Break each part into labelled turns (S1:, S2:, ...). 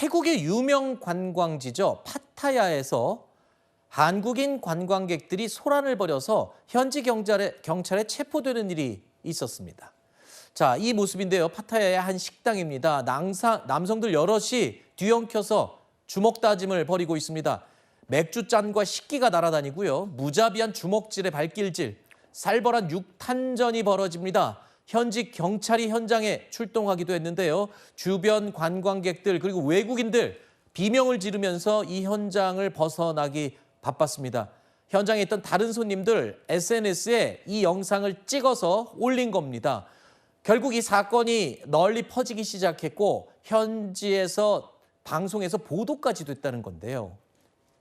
S1: 태국의 유명 관광지죠. 파타야에서 한국인 관광객들이 소란을 벌여서 현지 경찰에 체포되는 일이 있었습니다. 자, 이 모습인데요. 파타야의 한 식당입니다. 남성들 여럿이 뒤엉켜서 주먹 다짐을 벌이고 있습니다. 맥주잔과 식기가 날아다니고요. 무자비한 주먹질에 발길질, 살벌한 육탄전이 벌어집니다. 현지 경찰이 현장에 출동하기도 했는데요. 주변 관광객들 그리고 외국인들 비명을 지르면서 이 현장을 벗어나기 바빴습니다. 현장에 있던 다른 손님들 SNS에 이 영상을 찍어서 올린 겁니다. 결국 이 사건이 널리 퍼지기 시작했고 현지에서 방송에서 보도까지 됐다는 건데요.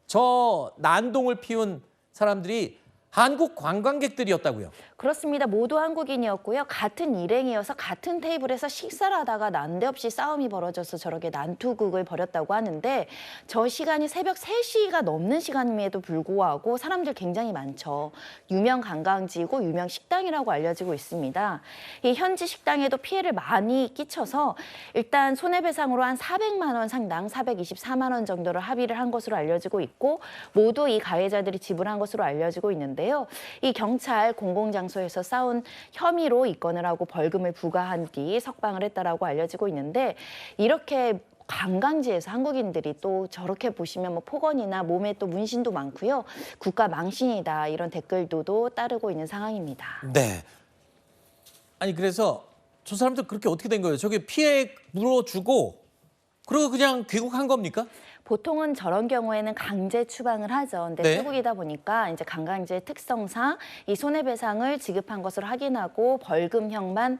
S1: 저 난동을 피운 사람들이 한국 관광객들이었다고요?
S2: 그렇습니다. 모두 한국인이었고요. 같은 일행이어서 같은 테이블에서 식사를 하다가 난데없이 싸움이 벌어져서 저렇게 난투극을 벌였다고 하는데 저 시간이 새벽 3시가 넘는 시간임에도 불구하고 사람들 굉장히 많죠. 유명 관광지이고 유명 식당이라고 알려지고 있습니다. 이 현지 식당에도 피해를 많이 끼쳐서 일단 손해배상으로 한 400만 원 상당 424만 원 정도를 합의를 한 것으로 알려지고 있고 모두 이 가해자들이 지불한 것으로 알려지고 있는데요. 이 경찰 공공장소에서 싸운 혐의로 입건을 하고 벌금을 부과한 뒤 석방을 했다라고 알려지고 있는데 이렇게 관광지에서 한국인들이 또 저렇게 보시면 뭐 폭언이나 몸에 또 문신도 많고요. 국가 망신이다 이런 댓글도 따르고 있는 상황입니다.
S1: 네. 아니 그래서 저 사람들 그렇게 어떻게 된 거예요? 저게 피해 물어주고 그리고 그냥 귀국한 겁니까?
S2: 보통은 저런 경우에는 강제 추방을 하죠. 근데
S1: 네.
S2: 태국이다 보니까 이제 관광지의 특성상 이 손해배상을 지급한 것으로 확인하고 벌금형만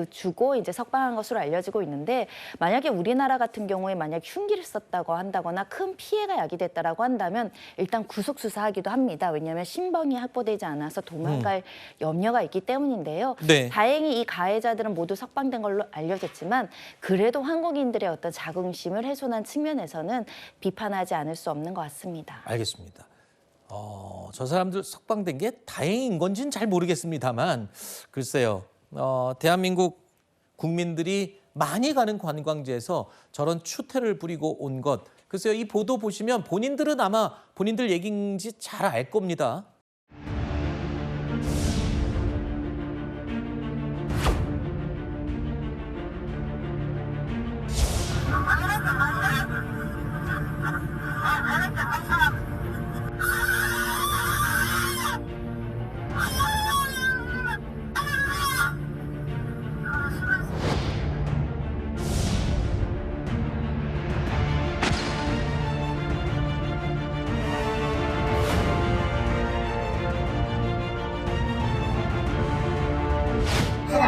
S2: 주고 이제 석방한 것으로 알려지고 있는데 만약에 우리나라 같은 경우에 만약 흉기를 썼다고 한다거나 큰 피해가 야기됐다라고 한다면 일단 구속 수사하기도 합니다. 왜냐하면 신병이 확보되지 않아서 도망갈 염려가 있기 때문인데요.
S1: 네.
S2: 다행히 이 가해자들은 모두 석방된 걸로 알려졌지만 그래도 한국인들의 어떤 자긍심을 훼손한 측면에서는 비판하지 않을 수 없는 것 같습니다.
S1: 알겠습니다. 저 사람들 석방된 게 다행인 건지는 잘 모르겠습니다만 글쎄요. 대한민국 국민들이 많이 가는 관광지에서 저런 추태를 부리고 온 것. 글쎄요. 이 보도 보시면 본인들은 아마 본인들 얘기인지 잘 알 겁니다.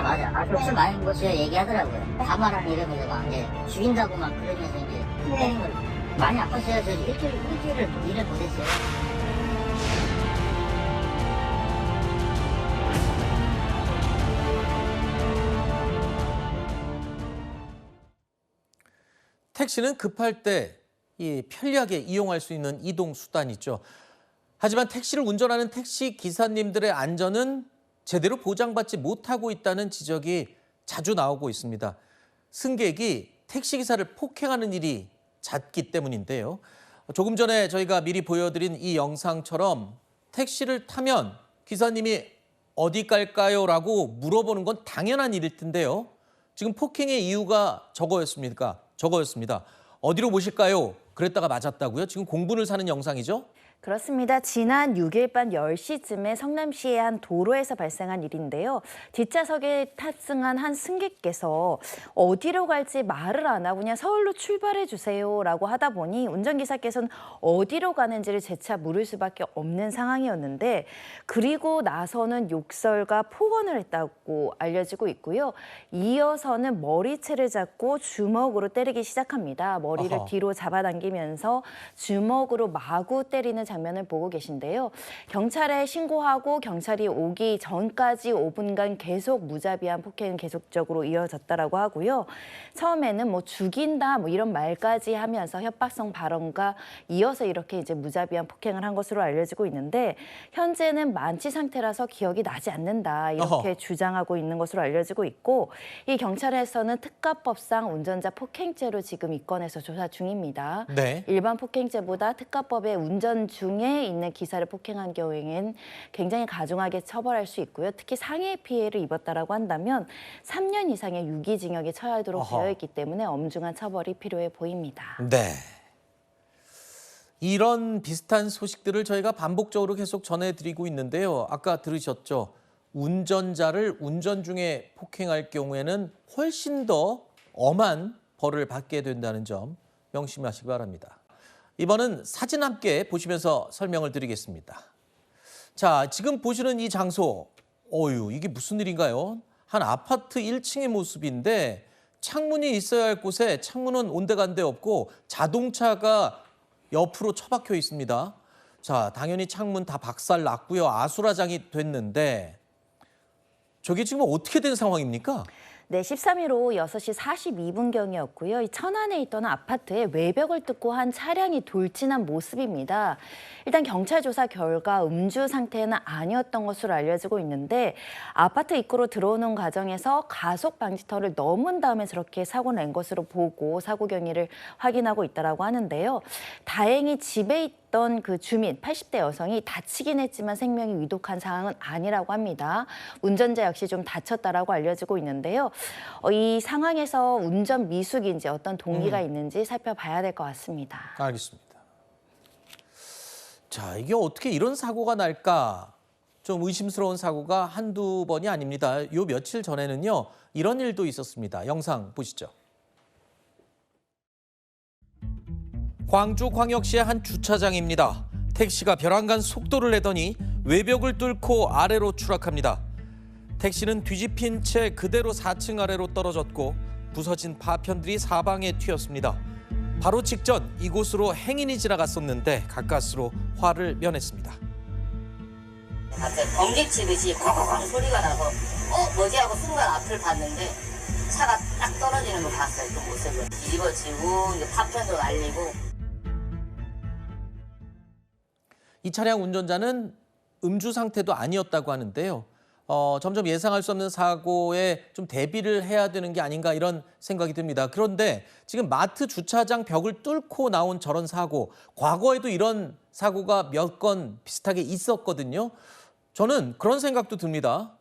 S3: 맞아. 혹시 많은 것이야 얘기하더라고요. 다말하는 이름에서 막 이제 죽인다고 막 그러면서 이제 때린 걸 많이 아팠어요. 저 일주일을 일을 못했어요.
S1: 택시는 급할 때 편리하게 이용할 수 있는 이동 수단이죠. 하지만 택시를 운전하는 택시 기사님들의 안전은 제대로 보장받지 못하고 있다는 지적이 자주 나오고 있습니다. 승객이 택시기사를 폭행하는 일이 잦기 때문인데요. 조금 전에 저희가 미리 보여드린 이 영상처럼 택시를 타면 기사님이 어디 갈까요? 라고 물어보는 건 당연한 일일 텐데요. 지금 폭행의 이유가 저거였습니다. 어디로 모실까요? 그랬다가 맞았다고요? 지금 공분을 사는 영상이죠?
S2: 그렇습니다. 지난 6일 밤 10시쯤에 성남시의 한 도로에서 발생한 일인데요. 뒷좌석에 탑승한 한 승객께서 어디로 갈지 말을 안 하고 그냥 서울로 출발해 주세요라고 하다 보니 운전기사께서는 어디로 가는지를 재차 물을 수밖에 없는 상황이었는데 그리고 나서는 욕설과 폭언을 했다고 알려지고 있고요. 이어서는 머리채를 잡고 주먹으로 때리기 시작합니다. 머리를
S1: 아하.
S2: 뒤로 잡아당기면서 주먹으로 마구 때리는 장면을 보고 계신데요. 경찰에 신고하고 경찰이 오기 전까지 5분간 계속 무자비한 폭행은 계속적으로 이어졌다라고 하고요. 처음에는 뭐 죽인다 뭐 이런 말까지 하면서 협박성 발언과 이어서 이렇게 이제 무자비한 폭행을 한 것으로 알려지고 있는데 현재는 만취 상태라서 기억이 나지 않는다 이렇게 주장하고 있는 것으로 알려지고 있고 이 경찰에서는 특가법상 운전자 폭행죄로 지금 입건해서 조사 중입니다.
S1: 네.
S2: 일반 폭행죄보다 특가법에 운전 중에 있는 기사를 폭행한 경우에는 굉장히 가중하게 처벌할 수 있고요. 특히 상해 피해를 입었다라고 한다면 3년 이상의 유기징역에 처하도록 되어 있기 때문에 엄중한 처벌이 필요해 보입니다.
S1: 네. 이런 비슷한 소식들을 저희가 반복적으로 계속 전해드리고 있는데요. 아까 들으셨죠? 운전자를 운전 중에 폭행할 경우에는 훨씬 더 엄한 벌을 받게 된다는 점 명심하시기 바랍니다. 이번은 사진 함께 보시면서 설명을 드리겠습니다. 자, 지금 보시는 이 장소, 이게 무슨 일인가요? 한 아파트 1층의 모습인데 창문이 있어야 할 곳에 창문은 온데간데 없고 자동차가 옆으로 처박혀 있습니다. 자, 당연히 창문 다 박살 났고요. 아수라장이 됐는데 저게 지금 어떻게 된 상황입니까?
S2: 네, 13일 오후 6시 42분경이었고요. 이 천안에 있던 아파트에 외벽을 뚫고 한 차량이 돌진한 모습입니다. 일단 경찰 조사 결과 음주 상태는 아니었던 것으로 알려지고 있는데 아파트 입구로 들어오는 과정에서 가속 방지턱을 넘은 다음에 저렇게 사고를 낸 것으로 보고 사고 경위를 확인하고 있다고 하는데요. 다행히 집에 있던 그 주민 80대 여성이 다치긴 했지만 생명이 위독한 상황은 아니라고 합니다. 운전자 역시 좀 다쳤다라고 알려지고 있는데요. 이 상황에서 운전 미숙인지 어떤 동기가 있는지 살펴봐야 될 것 같습니다.
S1: 알겠습니다. 자, 이게 어떻게 이런 사고가 날까? 좀 의심스러운 사고가 한두 번이 아닙니다. 요 며칠 전에는요, 이런 일도 있었습니다. 영상 보시죠. 광주광역시의 한 주차장입니다. 택시가 벼랑간 속도를 내더니 외벽을 뚫고 아래로 추락합니다. 택시는 뒤집힌 채 그대로 4층 아래로 떨어졌고 부서진 파편들이 사방에 튀었습니다. 바로 직전 이곳으로 행인이 지나갔었는데 가까스로 화를 면했습니다.
S3: 갑자기 번개 치듯이 쾅쾅 소리가 나서 뭐지 하고 순간 앞을 봤는데 차가 딱 떨어지는 거 봤어요. 그 모습을 뒤집어지고 파편도 날리고.
S1: 이 차량 운전자는 음주 상태도 아니었다고 하는데요. 점점 예상할 수 없는 사고에 좀 대비를 해야 되는 게 아닌가 이런 생각이 듭니다. 그런데 지금 마트 주차장 벽을 뚫고 나온 저런 사고, 과거에도 이런 사고가 몇 건 비슷하게 있었거든요. 저는 그런 생각도 듭니다.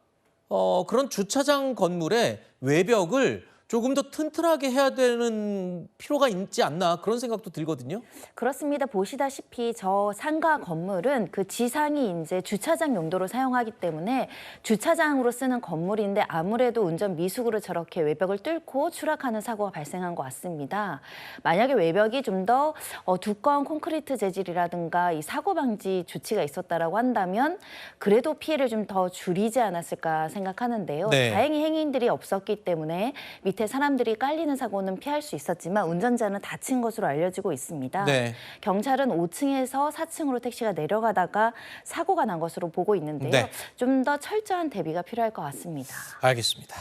S1: 그런 주차장 건물의 외벽을 조금 더 튼튼하게 해야 되는 필요가 있지 않나 그런 생각도 들거든요.
S2: 그렇습니다. 보시다시피 저 상가 건물은 그 지상이 이제 주차장 용도로 사용하기 때문에 주차장으로 쓰는 건물인데 아무래도 운전 미숙으로 저렇게 외벽을 뚫고 추락하는 사고가 발생한 것 같습니다. 만약에 외벽이 좀 더 두꺼운 콘크리트 재질이라든가 이 사고 방지 조치가 있었다라고 한다면 그래도 피해를 좀 더 줄이지 않았을까 생각하는데요.
S1: 네.
S2: 다행히 행인들이 없었기 때문에 밑에 사람들이 깔리는 사고는 피할 수 있었지만 운전자는 다친 것으로 알려지고 있습니다.
S1: 네.
S2: 경찰은 5층에서 4층으로 택시가 내려가다가 사고가 난 것으로 보고 있는데요.
S1: 네.
S2: 좀 더 철저한 대비가 필요할 것 같습니다.
S1: 알겠습니다.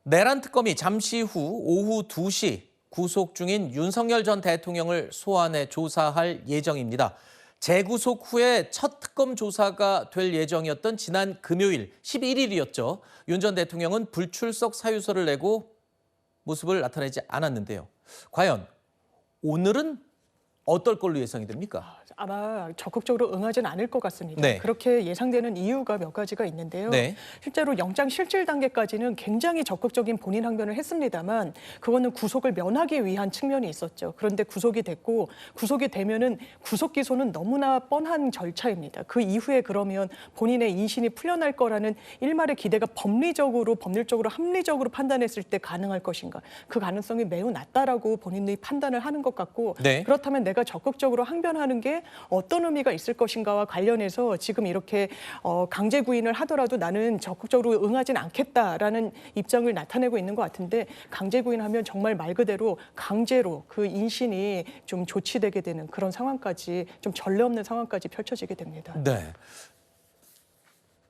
S1: 내란 특검이 잠시 후 오후 2시 구속 중인 윤석열 전 대통령을 소환해 조사할 예정입니다. 재구속 후에 첫 특검 조사가 될 예정이었던 지난 금요일 11일이었죠. 윤 전 대통령은 불출석 사유서를 내고 모습을 나타내지 않았는데요. 과연 오늘은 어떨 걸로 예상이 됩니까?
S4: 아마 적극적으로 응하진 않을 것 같습니다.
S1: 네.
S4: 그렇게 예상되는 이유가 몇 가지가 있는데요.
S1: 네.
S4: 실제로 영장 실질 단계까지는 굉장히 적극적인 본인 항변을 했습니다만 그거는 구속을 면하기 위한 측면이 있었죠. 그런데 구속이 됐고 구속이 되면은 구속 기소는 너무나 뻔한 절차입니다. 그 이후에 그러면 본인의 인신이 풀려날 거라는 일말의 기대가 법률적으로 합리적으로 판단했을 때 가능할 것인가. 그 가능성이 매우 낮다라고 본인이 판단을 하는 것 같고
S1: 네.
S4: 그렇다면 내가 적극적으로 항변하는 게 게 어떤 의미가 있을 것인가와 관련해서 지금 이렇게 강제 구인을 하더라도 나는 적극적으로 응하진 않겠다라는 입장을 나타내고 있는 것 같은데, 강제 구인하면 정말 말 그대로 강제로 그 인신이 좀 조치되게 되는 그런 상황까지, 좀 전례 없는 상황까지 펼쳐지게 됩니다.
S1: 네.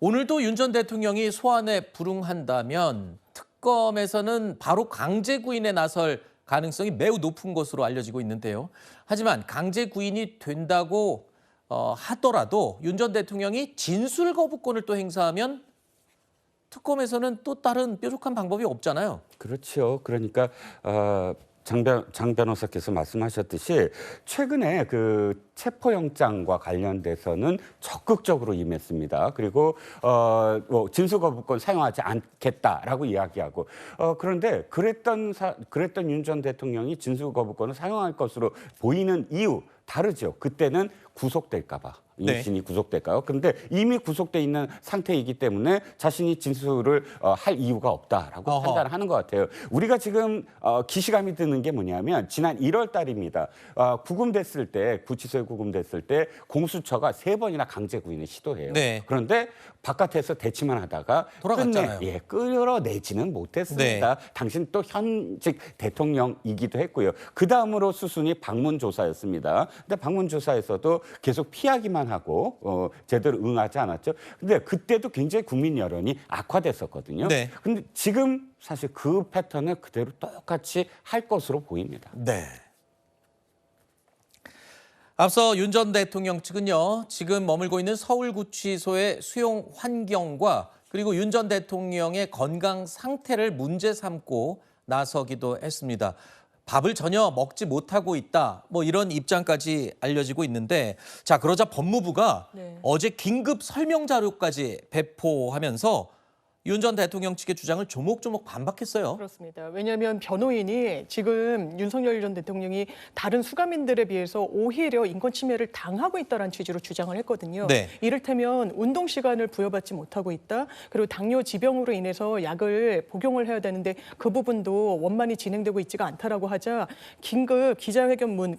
S1: 오늘도 윤 전 대통령이 소환에 불응한다면 특검에서는 바로 강제 구인에 나설 가능성이 매우 높은 것으로 알려지고 있는데요. 하지만 강제 구인이 된다고 하더라도 윤 전 대통령이 진술 거부권을 또 행사하면 특검에서는 또 다른 뾰족한 방법이 없잖아요.
S5: 그렇죠. 그러니까 장 변호사께서 말씀하셨듯이 최근에 그 체포영장과 관련돼서는 적극적으로 임했습니다. 그리고 진술 거부권 사용하지 않겠다라고 이야기하고 그런데 그랬던 윤 전 대통령이 진술 거부권을 사용할 것으로 보이는 이유 다르죠. 그때는 구속될까 봐. 인신이 구속될까요? 그런데 이미 구속돼 있는 상태이기 때문에 자신이 진술을 할 이유가 없다라고 판단하는 것 같아요. 우리가 지금 기시감이 드는 게 뭐냐면 지난 1월 달입니다. 구금됐을 때, 구치소에 구금됐을 때 공수처가 3번이나 강제 구인을 시도해요.
S1: 네.
S5: 그런데 바깥에서 대치만 하다가
S1: 돌아갔잖아요.
S5: 끌어내지는 못했습니다.
S1: 네.
S5: 당신 또 현직 대통령이기도 했고요. 그 다음으로 수순이 방문조사였습니다. 근데 방문조사에서도 계속 피하기만 하고 제대로 응하지 않았죠. 근데 그때도 굉장히 국민 여론이 악화됐었거든요.
S1: 네.
S5: 근데 지금 사실 그 패턴을 그대로 똑같이 할 것으로 보입니다.
S1: 네. 앞서 윤 전 대통령 측은요, 지금 머물고 있는 서울구치소의 수용 환경과 그리고 윤 전 대통령의 건강 상태를 문제 삼고 나서기도 했습니다. 밥을 전혀 먹지 못하고 있다, 뭐 이런 입장까지 알려지고 있는데, 자, 그러자 법무부가
S4: 네.
S1: 어제 긴급 설명 자료까지 배포하면서 윤 전 대통령 측의 주장을 조목조목 반박했어요.
S4: 그렇습니다. 왜냐하면 변호인이 지금 윤석열 전 대통령이 다른 수감인들에 비해서 오히려 인권 침해를 당하고 있다는 취지로 주장을 했거든요.
S1: 네.
S4: 이를테면 운동 시간을 부여받지 못하고 있다. 그리고 당뇨 지병으로 인해서 약을 복용을 해야 되는데 그 부분도 원만히 진행되고 있지가 않다라고 하자 긴급 기자회견문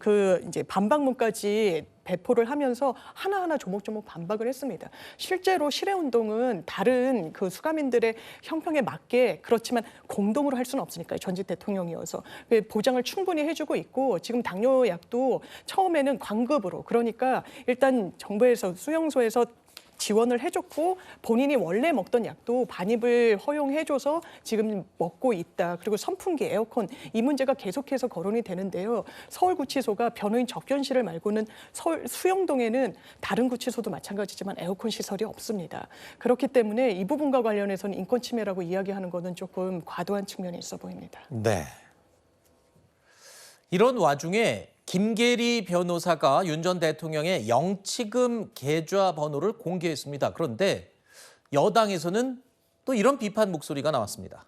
S4: 이제 반박문까지 배포를 하면서 하나하나 조목조목 반박을 했습니다. 실제로 실외운동은 다른 그 수감인들의 형평에 맞게, 그렇지만 공동으로 할 수는 없으니까요. 전직 대통령이어서 보장을 충분히 해주고 있고, 지금 당뇨약도 처음에는 관급으로, 그러니까 일단 정부에서 수용소에서 지원을 해줬고 본인이 원래 먹던 약도 반입을 허용해줘서 지금 먹고 있다. 그리고 선풍기, 에어컨 이 문제가 계속해서 거론이 되는데요. 서울구치소가 변호인 접견실을 말고는 서울 수영동에는 다른 구치소도 마찬가지지만 에어컨 시설이 없습니다. 그렇기 때문에 이 부분과 관련해서는 인권 침해라고 이야기하는 것은 조금 과도한 측면이 있어 보입니다.
S1: 네. 이런 와중에 김계리 변호사가 윤 전 대통령의 영치금 계좌 번호를 공개했습니다. 그런데 여당에서는 또 이런 비판 목소리가 나왔습니다.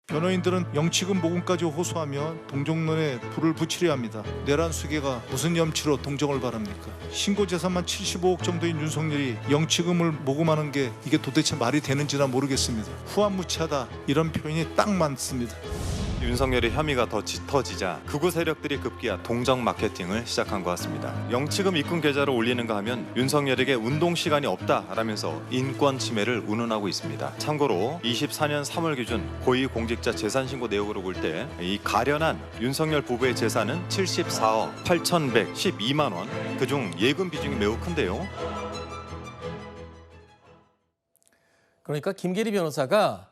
S6: 변호인들은 영치금 모금까지 호소하며 동정론에 불을 붙이려 합니다. 내란 수개가 무슨 염치로 동정을 바랍니까? 신고 재산만 75억 정도인 윤석열이 영치금을 모금하는 게 이게 도대체 말이 되는지나 모르겠습니다. 후한무치하다 이런 표현이 딱 맞습니다.
S7: 윤석열의 혐의가 더 짙어지자 극우 세력들이 급기야 동정 마케팅을 시작한 것 같습니다. 영치금 입금 계좌를 올리는가 하면 윤석열에게 운동 시간이 없다라면서 인권 침해를 운운하고 있습니다. 참고로 24년 3월 기준 고위공직자 재산 신고 내역으로 볼 때 이 가련한 윤석열 부부의 재산은 74억 8,112만 원. 그중 예금 비중이 매우 큰데요.
S1: 그러니까 김계리 변호사가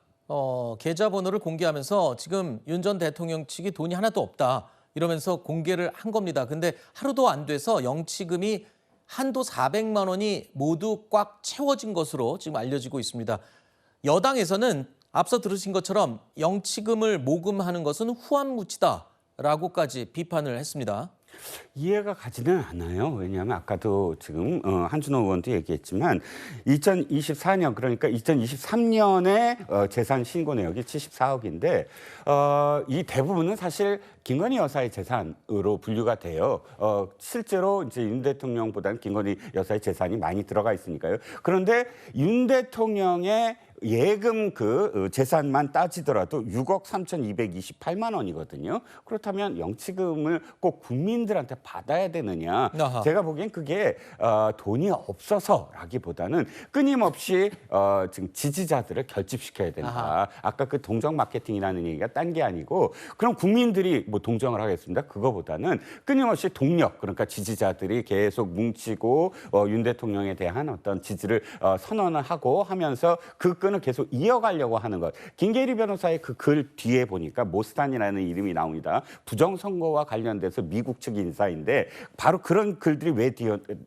S1: 계좌번호를 공개하면서 지금 윤 전 대통령 측이 돈이 하나도 없다 이러면서 공개를 한 겁니다. 근데 하루도 안 돼서 영치금이 한도 400만 원이 모두 꽉 채워진 것으로 지금 알려지고 있습니다. 여당에서는 앞서 들으신 것처럼 영치금을 모금하는 것은 후한무치다라고까지 비판을 했습니다.
S5: 이해가 가지는 않아요. 왜냐하면 아까도 지금 한준호 의원도 얘기했지만 2024년 그러니까 2023년에 재산 신고 내역이 74억인데 이 대부분은 사실 김건희 여사의 재산으로 분류가 돼요. 실제로 이제 윤 대통령보다는 김건희 여사의 재산이 많이 들어가 있으니까요. 그런데 윤 대통령의 예금 그 재산만 따지더라도 6억 3,228만 원이거든요. 그렇다면 영치금을 꼭 국민들한테 받아야 되느냐?
S1: 아하.
S5: 제가 보기엔 그게 돈이 없어서라기보다는 끊임없이 지금 지지자들을 결집시켜야 된다.
S1: 아하.
S5: 아까 그 동정 마케팅이라는 얘기가 딴 게 아니고 그럼 국민들이 뭐 동정을 하겠습니다. 그거보다는 끊임없이 동력, 그러니까 지지자들이 계속 뭉치고 윤 대통령에 대한 어떤 지지를 선언을 하고 하면서 그 끈을 계속 이어가려고 하는 것. 김계리 변호사의 그 글 뒤에 보니까 모스탄이라는 이름이 나옵니다. 부정선거와 관련돼서 미국 측 인사인데 바로 그런 글들이 왜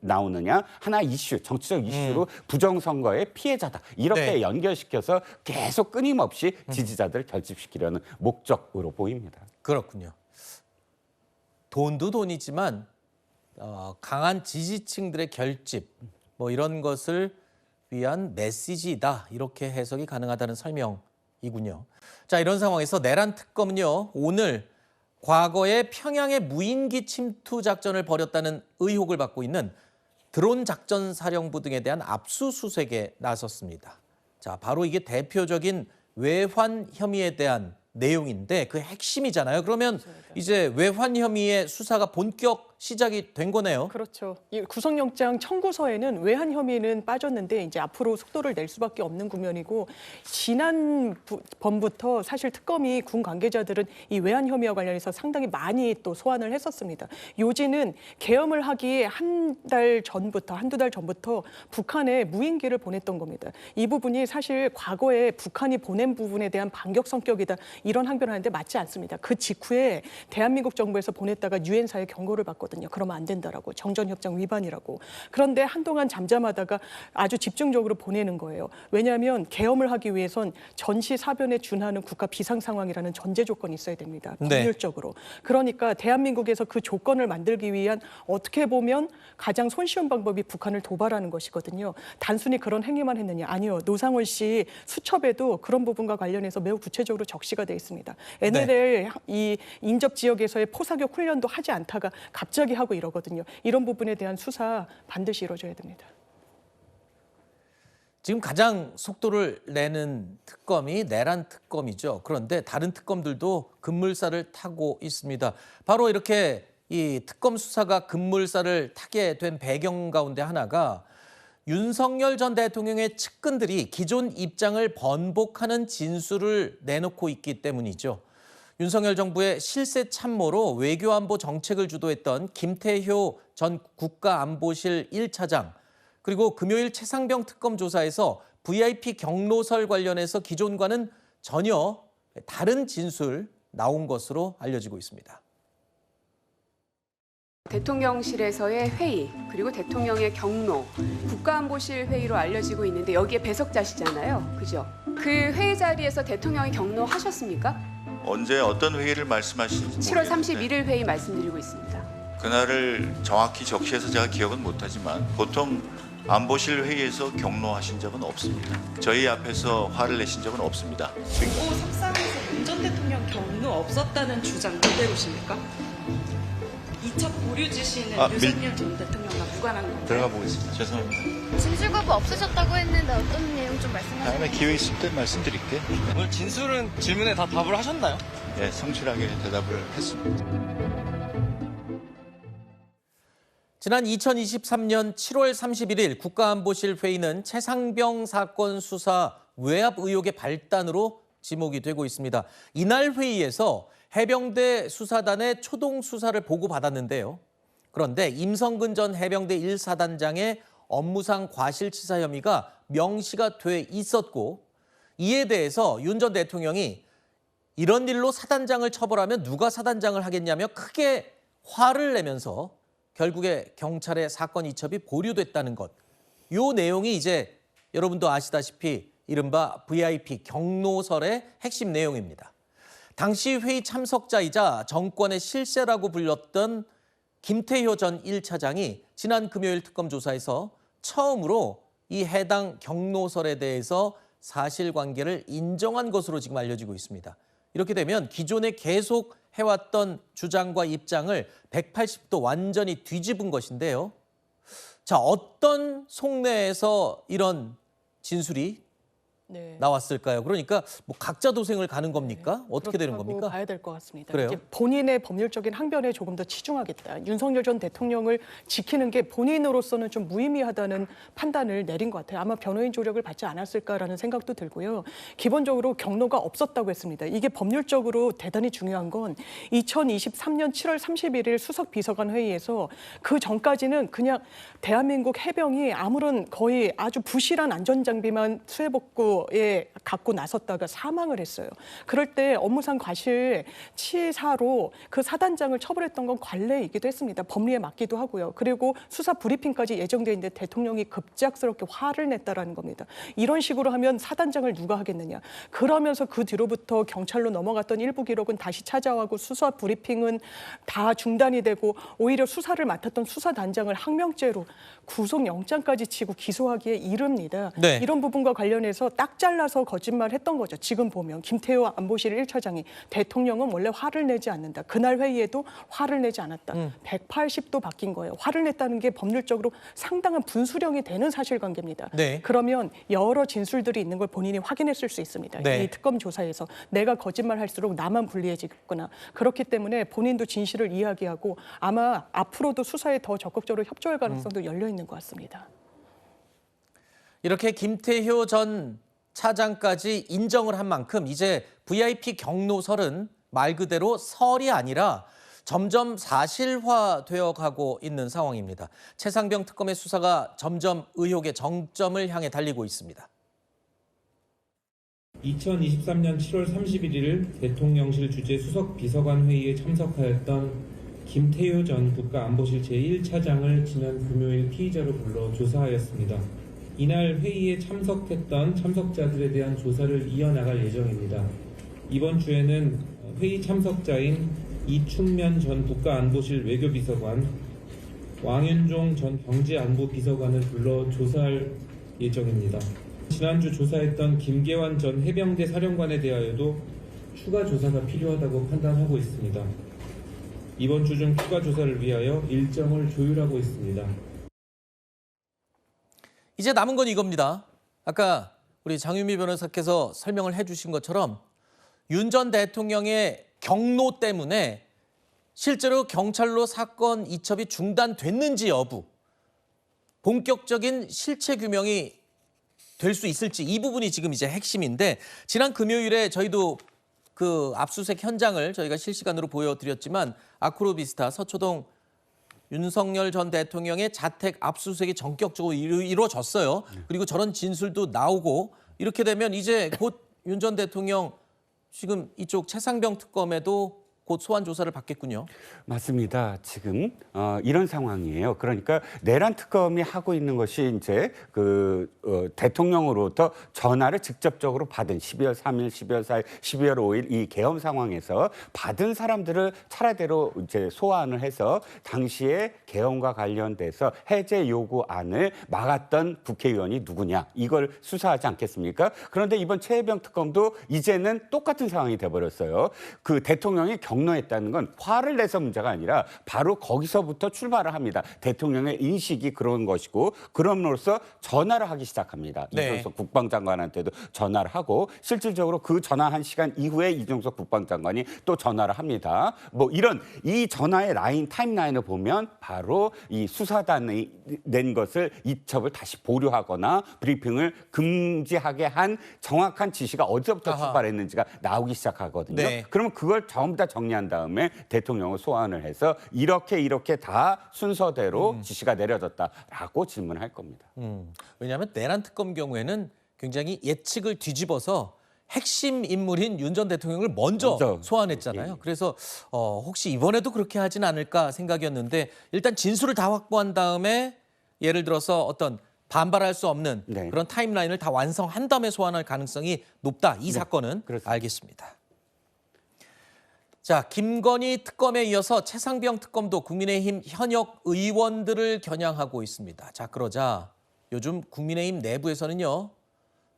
S5: 나오느냐? 하나 이슈, 정치적 이슈로 부정선거의 피해자다. 이렇게
S1: 네.
S5: 연결시켜서 계속 끊임없이 지지자들을 결집시키려는 목적으로 보입니다.
S1: 그렇군요. 돈도 돈이지만 강한 지지층들의 결집 뭐 이런 것을 위한 메시지다 이렇게 해석이 가능하다는 설명이군요. 자, 이런 상황에서 내란 특검은요 오늘 과거에 평양에 무인기 침투 작전을 벌였다는 의혹을 받고 있는 드론 작전 사령부 등에 대한 압수수색에 나섰습니다. 자, 바로 이게 대표적인 외환 혐의에 대한 내용인데 그 핵심이잖아요. 그러면 이제 외환 혐의의 수사가 본격 시작이 된 거네요.
S4: 그렇죠. 이 구속영장 청구서에는 외환 혐의는 빠졌는데 이제 앞으로 속도를 낼 수밖에 없는 국면이고 지난 번부터 사실 특검이 군 관계자들은 이 외환 혐의와 관련해서 상당히 많이 또 소환을 했었습니다. 요지는 계엄을 하기에 한두 달 전부터 북한에 무인기를 보냈던 겁니다. 이 부분이 사실 과거에 북한이 보낸 부분에 대한 반격 성격이다 이런 항변을 하는데 맞지 않습니다. 그 직후에 대한민국 정부에서 보냈다가 유엔사에 경고를 받거든요. 그러면 안 된다라고, 정전협정 위반이라고. 그런데 한동안 잠잠하다가 아주 집중적으로 보내는 거예요. 왜냐하면 계엄을 하기 위해선 전시 사변에 준하는 국가 비상 상황이라는 전제 조건이 있어야 됩니다. 법률적으로. 그러니까 대한민국에서 그 조건을 만들기 위한 어떻게 보면 가장 손쉬운 방법이 북한을 도발하는 것이거든요. 단순히 그런 행위만 했느냐? 아니요. 노상원 씨 수첩에도 그런 부분과 관련해서 매우 구체적으로 적시가 돼 있습니다. NLL 이 인접 지역에서의 포사격 훈련도 하지 않다가 갑자기 하고 이러거든요. 이런 부분에 대한 수사 반드시 이루어져야 됩니다.
S1: 지금 가장 속도를 내는 특검이 내란 특검이죠. 그런데 다른 특검들도 급물살을 타고 있습니다. 바로 이렇게 이 특검 수사가 급물살을 타게 된 배경 가운데 하나가 윤석열 전 대통령의 측근들이 기존 입장을 번복하는 진술을 내놓고 있기 때문이죠. 윤석열 정부의 실세 참모로 외교안보 정책을 주도했던 김태효 전 국가안보실 1차장, 그리고 금요일 최상병 특검 조사에서 VIP 경로설 관련해서 기존과는 전혀 다른 진술 나온 것으로 알려지고 있습니다.
S8: 대통령실에서의 회의, 그리고 대통령의 경로, 국가안보실 회의로 알려지고 있는데 여기에 배석자시잖아요. 그죠? 그 회의 자리에서 대통령이 경로하셨습니까?
S9: 언제 어떤 회의를 말씀하시는지
S8: 7월
S9: 모르겠는데
S8: 31일 회의 말씀드리고 있습니다.
S9: 그날을 정확히 적시해서 제가 기억은 못하지만 보통 안보실 회의에서 경로하신 적은 없습니다. 저희 앞에서 화를 내신 적은 없습니다.
S10: 오 석상에서 윤 전 대통령 경로 없었다는 주장 그대로십니까? 2차 보류 지시는 윤석열 전 대통령과 무관한 건가요?
S9: 들어가 보겠습니다. 죄송합니다.
S11: 진술 거부 없으셨다고 했는데 어떤 내용 좀 말씀하세요?
S9: 다음에 기회 있을 때 말씀드릴게요.
S12: 오늘 진술은 질문에 다 답을 하셨나요?
S9: 네, 성실하게 대답을 했습니다.
S1: 지난 2023년 7월 31일 국가안보실 회의는 최상병 사건 수사 외압 의혹의 발단으로 지목이 되고 있습니다. 이날 회의에서 해병대 수사단의 초동 수사를 보고받았는데요. 그런데 임성근 전 해병대 1사단장의 업무상 과실치사 혐의가 명시가 돼 있었고, 이에 대해서 윤 전 대통령이 이런 일로 사단장을 처벌하면 누가 사단장을 하겠냐며 크게 화를 내면서 결국에 경찰에 사건 이첩이 보류됐다는 것. 이 내용이 이제 여러분도 아시다시피 이른바 VIP 경로설의 핵심 내용입니다. 당시 회의 참석자이자 정권의 실세라고 불렸던 김태효 전 1차장이 지난 금요일 특검 조사에서 처음으로 이 해당 경로설에 대해서 사실관계를 인정한 것으로 지금 알려지고 있습니다. 이렇게 되면 기존에 계속 해왔던 주장과 입장을 180도 완전히 뒤집은 것인데요. 자, 어떤 속내에서 이런 진술이
S4: 네.
S1: 나왔을까요? 그러니까 뭐 각자 도생을 가는 겁니까? 어떻게 되는
S4: 그렇다고
S1: 겁니까?
S4: 봐야 될 것 같습니다.
S1: 그래요?
S4: 이제 본인의 법률적인 항변에 조금 더 치중하겠다. 윤석열 전 대통령을 지키는 게 본인으로서는 좀 무의미하다는 판단을 내린 것 같아요. 아마 변호인 조력을 받지 않았을까라는 생각도 들고요. 기본적으로 경로가 없었다고 했습니다. 이게 법률적으로 대단히 중요한 건 2023년 7월 31일 수석 비서관 회의에서 그 전까지는 그냥 대한민국 해병이 아무런 거의 아주 부실한 안전장비만 수해복구에 갖고 나섰다가 사망을 했어요. 그럴 때 업무상 과실치사로 그 사단장을 처벌했던 건 관례이기도 했습니다. 법리에 맞기도 하고요. 그리고 수사 브리핑까지 예정돼 있는데 대통령이 급작스럽게 화를 냈다라는 겁니다. 이런 식으로 하면 사단장을 누가 하겠느냐. 그러면서 그 뒤로부터 경찰로 넘어갔던 일부 기록은 다시 찾아와고 수사 브리핑은 다 중단이 되고 오히려 수사를 맡았던 수사단장을 항명죄로 구속영장까지 치고 기소하기에 이릅니다.
S1: 네.
S4: 이런 부분과 관련해서 딱 잘라서 거짓말했던 거죠. 지금 보면 김태호 안보실 1차장이 대통령은 원래 화를 내지 않는다. 그날 회의에도 화를 내지 않았다. 180도 바뀐 거예요. 화를 냈다는 게 법률적으로 상당한 분수령이 되는 사실관계입니다.
S1: 네.
S4: 그러면 여러 진술들이 있는 걸 본인이 확인했을 수 있습니다.
S1: 네.
S4: 이 특검 조사에서 내가 거짓말할수록 나만 불리해지겠구나. 그렇기 때문에 본인도 진실을 이야기하고 아마 앞으로도 수사에 더 적극적으로 협조할 가능성도 열려 있는 것 같습니다.
S1: 이렇게 김태효 전 차장까지 인정을 한 만큼 이제 VIP 경로설은 말 그대로 설이 아니라 점점 사실화되어 가고 있는 상황입니다. 최상병 특검의 수사가 점점 의혹의 정점을 향해 달리고 있습니다.
S13: 2023년 7월 31일 대통령실 주재 수석 비서관 회의에 참석하였던 김태효 전 국가안보실 제1차장을 지난 금요일 피의자로 불러 조사하였습니다. 이날 회의에 참석했던 참석자들에 대한 조사를 이어나갈 예정입니다. 이번 주에는 회의 참석자인 이충면 전 국가안보실 외교비서관, 왕윤종 전 경제안보비서관을 불러 조사할 예정입니다. 지난주 조사했던 김계환 전 해병대 사령관에 대하여도 추가 조사가 필요하다고 판단하고 있습니다. 이번 주 중 추가 조사를 위하여 일정을 조율하고 있습니다.
S1: 이제 남은 건 이겁니다. 아까 우리 장유미 변호사께서 설명을 해주신 것처럼 윤 전 대통령의 경로 때문에 실제로 경찰로 사건 이첩이 중단됐는지 여부, 본격적인 실체 규명이 될 수 있을지 이 부분이 지금 이제 핵심인데 지난 금요일에 저희도 그 압수수색 현장을 저희가 실시간으로 보여드렸지만 아크로비스타 서초동 윤석열 전 대통령의 자택 압수수색이 전격적으로 이루어졌어요. 그리고 저런 진술도 나오고 이렇게 되면 이제 곧 윤 전 대통령 지금 이쪽 최상병 특검에도 곧 소환 조사를 받겠군요.
S5: 맞습니다. 지금 이런 상황이에요. 그러니까 내란 특검이 하고 있는 것이 이제 대통령으로부터 전화를 직접적으로 받은 12월 3일, 12월 4일, 12월 5일 이 계엄 상황에서 받은 사람들을 차례대로 이제 소환을 해서 당시에 계엄과 관련돼서 해제 요구안을 막았던 국회의원이 누구냐 이걸 수사하지 않겠습니까? 그런데 이번 최혜병 특검도 이제는 똑같은 상황이 돼버렸어요. 그 대통령이 경로했다는 건 화를 내서 문제가 아니라 바로 거기서부터 출발을 합니다. 대통령의 인식이 그런 것이고 그럼으로써 전화를 하기 시작합니다.
S1: 네.
S5: 이준석 국방장관한테도 전화를 하고 실질적으로 그 전화한 시간 이후에 이준석 국방장관이 또 전화를 합니다. 뭐 이런 이 전화의 라인 타임라인을 보면 바로 이 수사단이 낸 것을 이첩을 다시 보류하거나 브리핑을 금지하게 한 정확한 지시가 어디서부터 출발했는지가 나오기 시작하거든요.
S1: 네.
S5: 그러면 그걸 전부 다 정리한 다음에 대통령을 소환을 해서 이렇게 다 순서대로 지시가 내려졌다라고 질문할 겁니다.
S1: 왜냐하면 내란 특검 경우에는 굉장히 예측을 뒤집어서 핵심 인물인 윤 전 대통령을 먼저 소환했잖아요. 그래서 혹시 이번에도 그렇게 하진 않을까 생각이었는데 일단 진술을 다 확보한 다음에 예를 들어서 어떤 반발할 수 없는 그런 타임라인을 다 완성한 다음에 소환할 가능성이 높다. 이 사건은 그렇습니다. 알겠습니다. 자, 김건희 특검에 이어서 최상병 특검도 국민의힘 현역 의원들을 겨냥하고 있습니다. 자, 그러자 요즘 국민의힘 내부에서는요.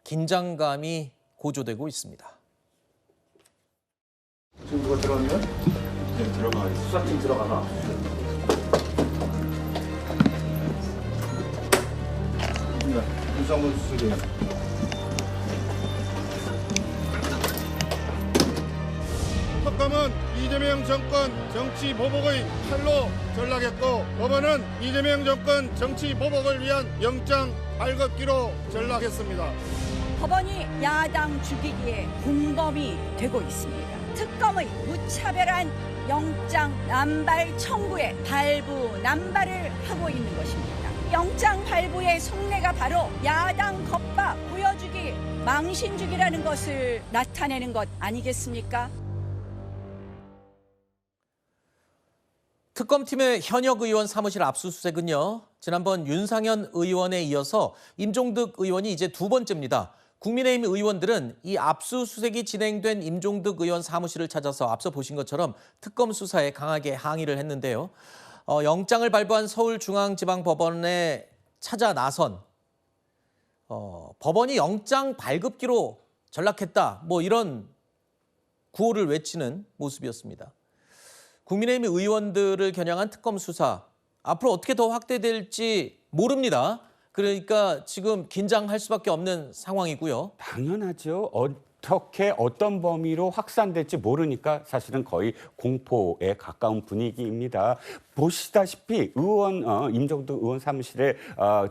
S1: 긴장감이 고조되고 있습니다.
S14: 지금 누가 들어가면? 네, 들어가. 수사팀 들어가나? 윤상문 수석이요.
S15: 이재명 정권 정치 보복의 칼로 전락했고 법원은 이재명 정권 정치 보복을 위한 영장 발급기로 전락했습니다.
S16: 법원이 야당 죽이기에 공범이 되고 있습니다. 특검의 무차별한 영장 남발 청구에 발부 남발을 하고 있는 것입니다. 영장 발부의 속내가 바로 야당 겁박 보여주기 망신주기라는 것을 나타내는 것 아니겠습니까?
S1: 특검팀의 현역 의원 사무실 압수수색은요. 지난번 윤상현 의원에 이어서 임종득 의원이 이제 두 번째입니다. 국민의힘 의원들은 이 압수수색이 진행된 임종득 의원 사무실을 찾아서 앞서 보신 것처럼 특검 수사에 강하게 항의를 했는데요. 영장을 발부한 서울중앙지방법원에 찾아 나선 법원이 영장 발급기로 전락했다. 뭐 이런 구호를 외치는 모습이었습니다. 국민의힘 의원들을 겨냥한 특검 수사 앞으로 어떻게 더 확대될지 모릅니다. 그러니까 지금 긴장할 수밖에 없는 상황이고요.
S5: 당연하죠. 어떻게 어떤 범위로 확산될지 모르니까 사실은 거의 공포에 가까운 분위기입니다. 보시다시피 임종득 의원 사무실에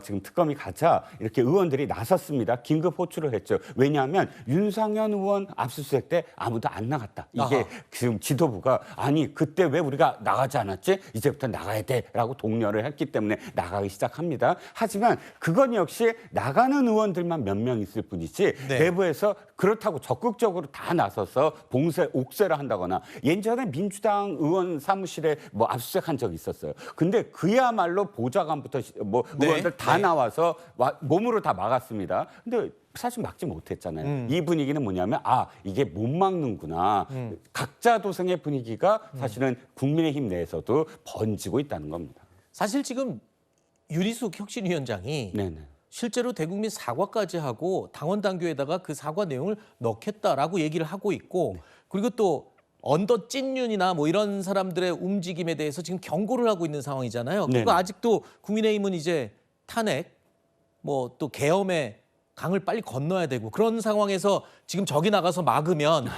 S5: 지금 특검이 가자 이렇게 의원들이 나섰습니다. 긴급 호출을 했죠. 왜냐하면 윤상현 의원 압수수색 때 아무도 안 나갔다. 이게
S1: 아하.
S5: 지금 지도부가 아니 그때 왜 우리가 나가지 않았지? 이제부터 나가야 돼라고 독려를 했기 때문에 나가기 시작합니다. 하지만 그건 역시 나가는 의원들만 몇 명 있을 뿐이지
S1: 네.
S5: 내부에서 그렇다고 적극적으로 다 나서서 봉쇄, 옥쇄를 한다거나 예전에 민주당 의원 사무실에 뭐 압수수색한 적이 있었어요. 근데 그야말로 보좌관부터
S1: 네.
S5: 의원들 다 나와서 몸으로 다 막았습니다. 근데 사실 막지 못했잖아요. 이 분위기는 뭐냐면 이게 못 막는구나. 각자 도생의 분위기가 사실은 국민의힘 내에서도 번지고 있다는 겁니다.
S1: 사실 지금 유리숙 혁신위원장이 실제로 대국민 사과까지 하고 당원 당규에다가 그 사과 내용을 넣겠다라고 얘기를 하고 있고 그리고 또 언더 찐윤이나 뭐 이런 사람들의 움직임에 대해서 지금 경고를 하고 있는 상황이잖아요. 그리고 아직도 국민의힘은 이제 탄핵, 뭐 또 계엄의 강을 빨리 건너야 되고 그런 상황에서 지금 적이 나가서 막으면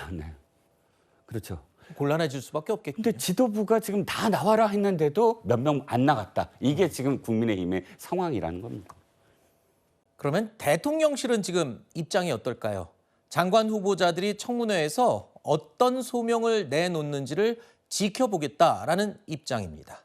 S5: 그렇죠.
S1: 곤란해질 수밖에 없겠죠.
S5: 근데 지도부가 지금 다 나와라 했는데도 몇 명 안 나갔다. 이게 지금 국민의힘의 상황이라는 겁니다.
S1: 그러면 대통령실은 지금 입장이 어떨까요? 장관 후보자들이 청문회에서 어떤 소명을 내놓는지를 지켜보겠다라는 입장입니다.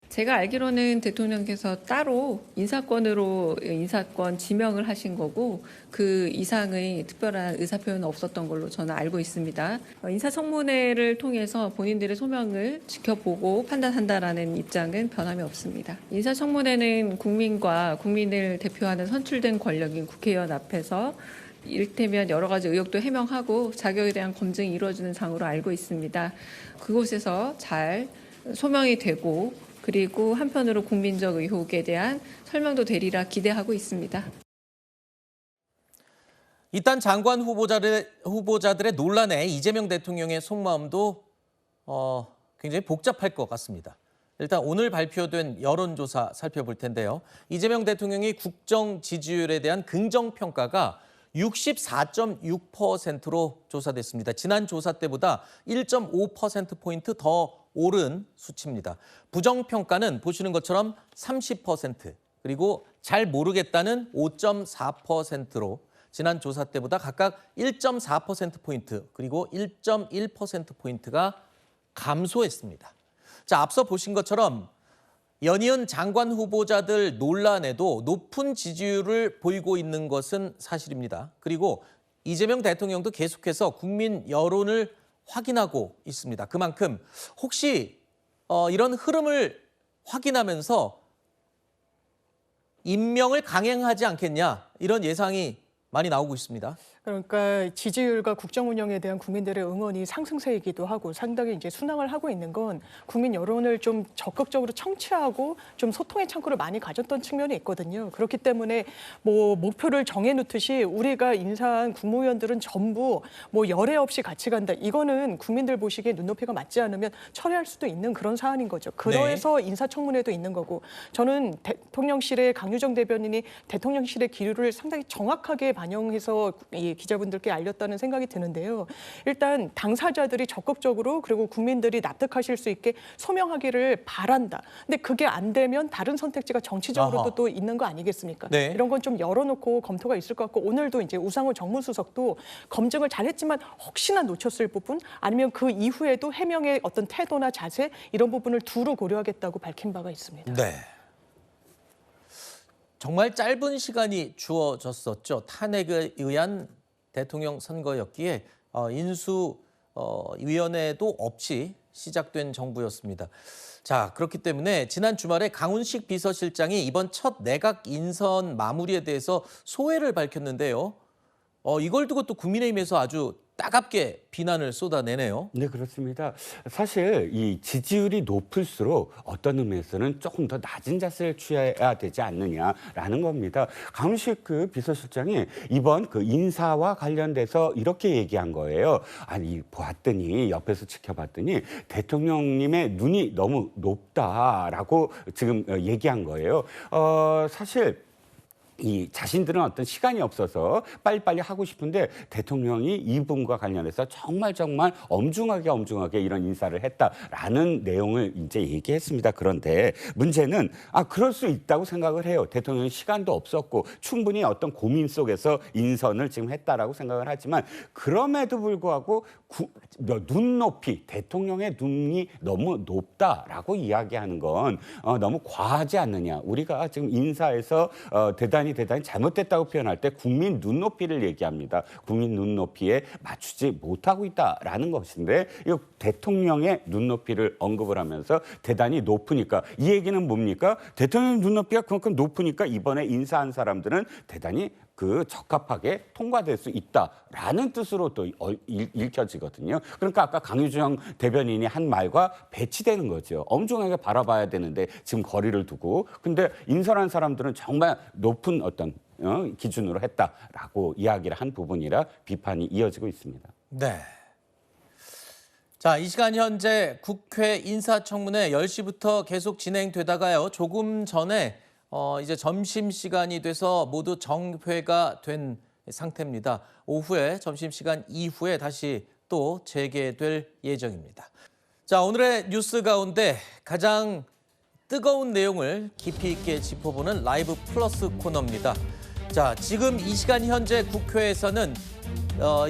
S17: 제가 알기로는 대통령께서 따로 인사권 지명을 하신 거고 그 이상의 특별한 의사표현은 없었던 걸로 저는 알고 있습니다. 인사청문회를 통해서 본인들의 소명을 지켜보고 판단한다라는 입장은 변함이 없습니다. 인사청문회는 국민과 국민을 대표하는 선출된 권력인 국회의원 앞에서 이를테면 여러 가지 의혹도 해명하고 자격에 대한 검증이 이루어지는 장으로 알고 있습니다. 그곳에서 잘 소명이 되고 그리고 한편으로 국민적 의혹에 대한 설명도 되리라 기대하고 있습니다.
S1: 일단 장관 후보자들의 논란에 이재명 대통령의 속마음도 굉장히 복잡할 것 같습니다. 일단 오늘 발표된 여론조사 살펴볼 텐데요. 이재명 대통령의 국정 지지율에 대한 긍정평가가 64.6%로 조사됐습니다. 지난 조사 때보다 1.5%포인트 더 오른 수치입니다. 부정평가는 보시는 것처럼 30%, 그리고 잘 모르겠다는 5.4%로 지난 조사 때보다 각각 1.4%포인트, 그리고 1.1%포인트가 감소했습니다. 자, 앞서 보신 것처럼 연이은 장관 후보자들 논란에도 높은 지지율을 보이고 있는 것은 사실입니다. 그리고 이재명 대통령도 계속해서 국민 여론을 확인하고 있습니다. 그만큼 혹시 이런 흐름을 확인하면서 임명을 강행하지 않겠냐 이런 예상이 많이 나오고 있습니다.
S4: 그러니까 지지율과 국정 운영에 대한 국민들의 응원이 상승세이기도 하고 상당히 이제 순항을 하고 있는 건 국민 여론을 좀 적극적으로 청취하고 좀 소통의 창구를 많이 가졌던 측면이 있거든요. 그렇기 때문에 뭐 목표를 정해놓듯이 우리가 인사한 국무위원들은 전부 뭐 열애 없이 같이 간다. 이거는 국민들 보시기에 눈높이가 맞지 않으면 철회할 수도 있는 그런 사안인 거죠. 그래서 인사청문회도 있는 거고 저는 대통령실의 강유정 대변인이 대통령실의 기류를 상당히 정확하게 반영해서 이 기자분들께 알렸다는 생각이 드는데요. 일단 당사자들이 적극적으로 그리고 국민들이 납득하실 수 있게 소명하기를 바란다. 근데 그게 안 되면 다른 선택지가 정치적으로도
S1: 아하.
S4: 또 있는 거 아니겠습니까?
S1: 네.
S4: 이런 건 좀 열어놓고 검토가 있을 것 같고 오늘도 이제 우상호 정무수석도 검증을 잘했지만 혹시나 놓쳤을 부분 아니면 그 이후에도 해명의 어떤 태도나 자세 이런 부분을 두루 고려하겠다고 밝힌 바가 있습니다.
S1: 네. 정말 짧은 시간이 주어졌었죠. 탄핵에 의한 대통령 선거였기에 인수위원회도 없이 시작된 정부였습니다. 자, 그렇기 때문에 지난 주말에 강훈식 비서실장이 이번 첫 내각 인선 마무리에 대해서 소회를 밝혔는데요. 이걸 두고 또 국민의힘에서 아주 따갑게 비난을 쏟아내네요.
S5: 네, 그렇습니다. 사실 이 지지율이 높을수록 어떤 의미에서는 조금 더 낮은 자세를 취해야 되지 않느냐라는 겁니다. 강훈식 그 비서실장이 이번 그 인사와 관련돼서 이렇게 얘기한 거예요. 아니, 보았더니 옆에서 지켜봤더니 대통령님의 눈이 너무 높다라고 지금 얘기한 거예요. 사실 이 자신들은 어떤 시간이 없어서 빨리빨리 하고 싶은데 대통령이 이 부분과 관련해서 정말 엄중하게 이런 인사를 했다라는 내용을 이제 얘기했습니다. 그런데 문제는 그럴 수 있다고 생각을 해요. 대통령이 시간도 없었고 충분히 어떤 고민 속에서 인선을 지금 했다라고 생각을 하지만 그럼에도 불구하고 눈높이 대통령의 눈이 너무 높다라고 이야기하는 건 너무 과하지 않느냐. 우리가 지금 인사에서 대단히 잘못됐다고 표현할 때 국민 눈높이를 얘기합니다. 국민 눈높이에 맞추지 못하고 있다라는 것인데 이 대통령의 눈높이를 언급을 하면서 대단히 높으니까 이 얘기는 뭡니까? 대통령의 눈높이가 그만큼 높으니까 이번에 인사한 사람들은 대단히 적합하게 통과될 수 있다라는 뜻으로 또 읽혀지거든요. 그러니까 아까 강유정 대변인이 한 말과 배치되는 거죠. 엄중하게 바라봐야 되는데 지금 거리를 두고 근데 인선한 사람들은 정말 높은 어떤 기준으로 했다라고 이야기를 한 부분이라 비판이 이어지고 있습니다.
S1: 네. 자, 이 시간 현재 국회 인사청문회 10시부터 계속 진행되다가요. 조금 전에 이제 점심시간이 돼서 모두 정회가 된 상태입니다. 오후에 점심시간 이후에 다시 또 재개될 예정입니다. 자, 오늘의 뉴스 가운데 가장 뜨거운 내용을 깊이 있게 짚어보는 라이브 플러스 코너입니다. 자, 지금 이 시간 현재 국회에서는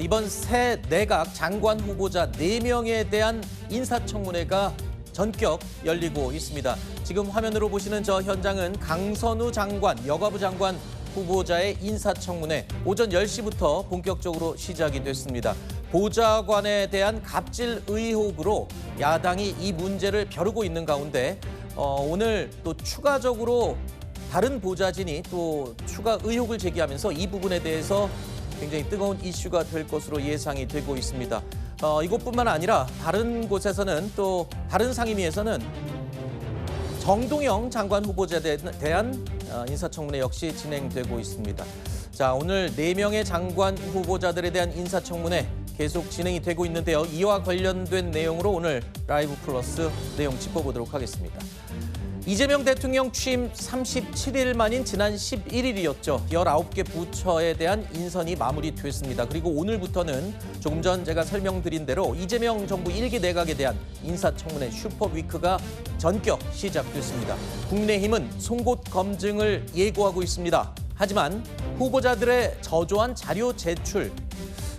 S1: 이번 새 내각 장관 후보자 4명에 대한 인사청문회가 전격 열리고 있습니다. 지금 화면으로 보시는 저 현장은 강선우 장관, 여가부 장관 후보자의 인사청문회 오전 10시부터 본격적으로 시작이 됐습니다. 보좌관에 대한 갑질 의혹으로 야당이 이 문제를 벼르고 있는 가운데 오늘 또 추가적으로 다른 보좌진이 또 추가 의혹을 제기하면서 이 부분에 대해서 굉장히 뜨거운 이슈가 될 것으로 예상이 되고 있습니다. 이것뿐만 아니라 다른 곳에서는 또 다른 상임위에서는 정동영 장관 후보자에 대한 인사청문회 역시 진행되고 있습니다. 자, 오늘 4명의 장관 후보자들에 대한 인사청문회 계속 진행이 되고 있는데요. 이와 관련된 내용으로 오늘 라이브 플러스 내용 짚어보도록 하겠습니다. 이재명 대통령 취임 37일 만인 지난 11일이었죠. 19개 부처에 대한 인선이 마무리됐습니다. 그리고 오늘부터는 조금 전 제가 설명드린 대로 이재명 정부 1기 내각에 대한 인사청문회 슈퍼위크가 전격 시작됐습니다. 국민의힘은 송곳 검증을 예고하고 있습니다. 하지만 후보자들의 저조한 자료 제출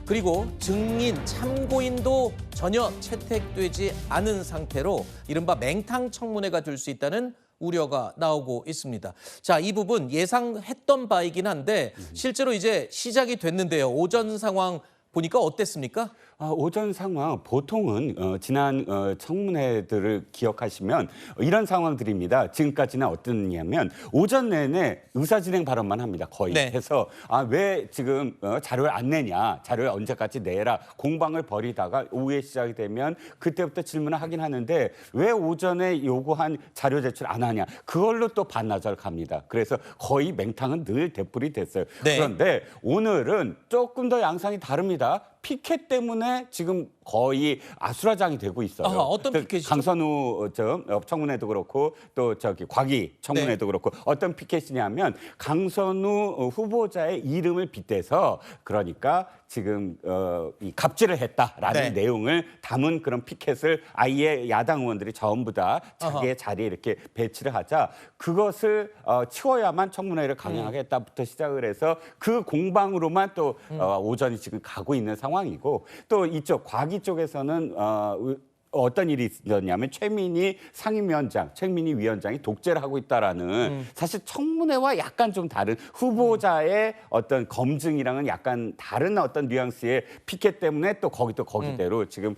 S1: 그리고 증인, 참고인도 전혀 채택되지 않은 상태로 이른바 맹탕 청문회가 될 수 있다는 우려가 나오고 있습니다. 자, 이 부분 예상했던 바이긴 한데 실제로 이제 시작이 됐는데요. 오전 상황 보니까 어땠습니까?
S5: 오전 상황 보통은 지난 청문회들을 기억하시면 이런 상황들입니다. 지금까지는 어떠냐면 오전 내내 의사진행 발언만 합니다. 거의.
S1: 네.
S5: 해서 왜 지금 자료를 안 내냐. 자료를 언제까지 내라. 공방을 벌이다가 오후에 시작이 되면 그때부터 질문을 하긴 하는데 왜 오전에 요구한 자료 제출 안 하냐. 그걸로 또 반나절 갑니다. 그래서 거의 맹탕은 늘 되풀이 됐어요.
S1: 네.
S5: 그런데 오늘은 조금 더 양상이 다릅니다. 피켓 때문에 지금 거의 아수라장이 되고 있어요.
S1: 어떤 피켓이죠?
S5: 강선우 청문회도 그렇고 또 저기 곽이 청문회도 그렇고 어떤 피켓이냐면 강선우 후보자의 이름을 빗대서 그러니까 지금 이 갑질을 했다라는 내용을 담은 그런 피켓을 아예 야당 의원들이 전부 다 자기의 자리에 이렇게 배치를 하자 그것을 치워야만 청문회를 강행하겠다부터 시작을 해서 그 공방으로만 또 오전이 지금 가고 있는 상황이고 또 이쪽 과기 쪽에서는 어떤 일이 있었냐면 최민희 상임위원장, 최민희 위원장이 독재를 하고 있다라는 사실 청문회와 약간 좀 다른 후보자의 어떤 검증이랑은 약간 다른 어떤 뉘앙스의 피켓 때문에 또 거기대로 지금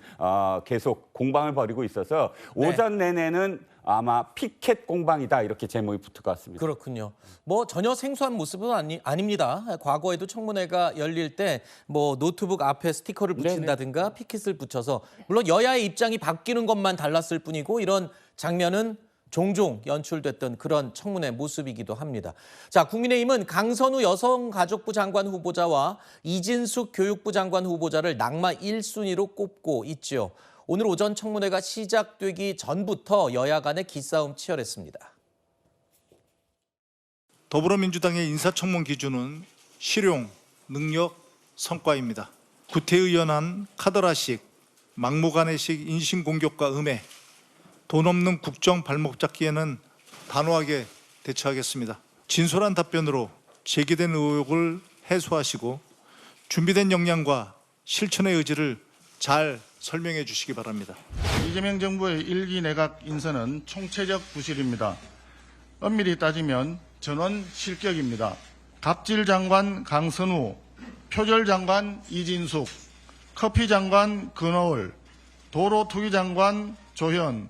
S5: 계속 공방을 벌이고 있어서 오전 내내는 아마 피켓 공방이다 이렇게 제목이 붙을 것 같습니다.
S1: 그렇군요. 뭐 전혀 생소한 모습은 아닙니다. 과거에도 청문회가 열릴 때 뭐 노트북 앞에 스티커를 붙인다든가 피켓을 붙여서 물론 여야의 입장이 바뀌는 것만 달랐을 뿐이고 이런 장면은 종종 연출됐던 그런 청문회 모습이기도 합니다. 자, 국민의힘은 강선우 여성가족부 장관 후보자와 이진숙 교육부 장관 후보자를 낙마 1순위로 꼽고 있죠. 오늘 오전 청문회가 시작되기 전부터 여야 간의 기싸움 치열했습니다.
S6: 더불어민주당의 인사청문 기준은 실용, 능력, 성과입니다. 구태의연한 카더라식, 막무가내식 인신공격과 음해, 돈 없는 국정 발목 잡기에는 단호하게 대처하겠습니다. 진솔한 답변으로 제기된 의혹을 해소하시고 준비된 역량과 실천의 의지를 잘 설명해 주시기 바랍니다.
S15: 이재명 정부의 1기 내각 인선은 총체적 부실입니다. 엄밀히 따지면 전원 실격입니다. 갑질 장관 강선우, 표절 장관 이진숙, 커피 장관 근어울, 도로 투기 장관 조현,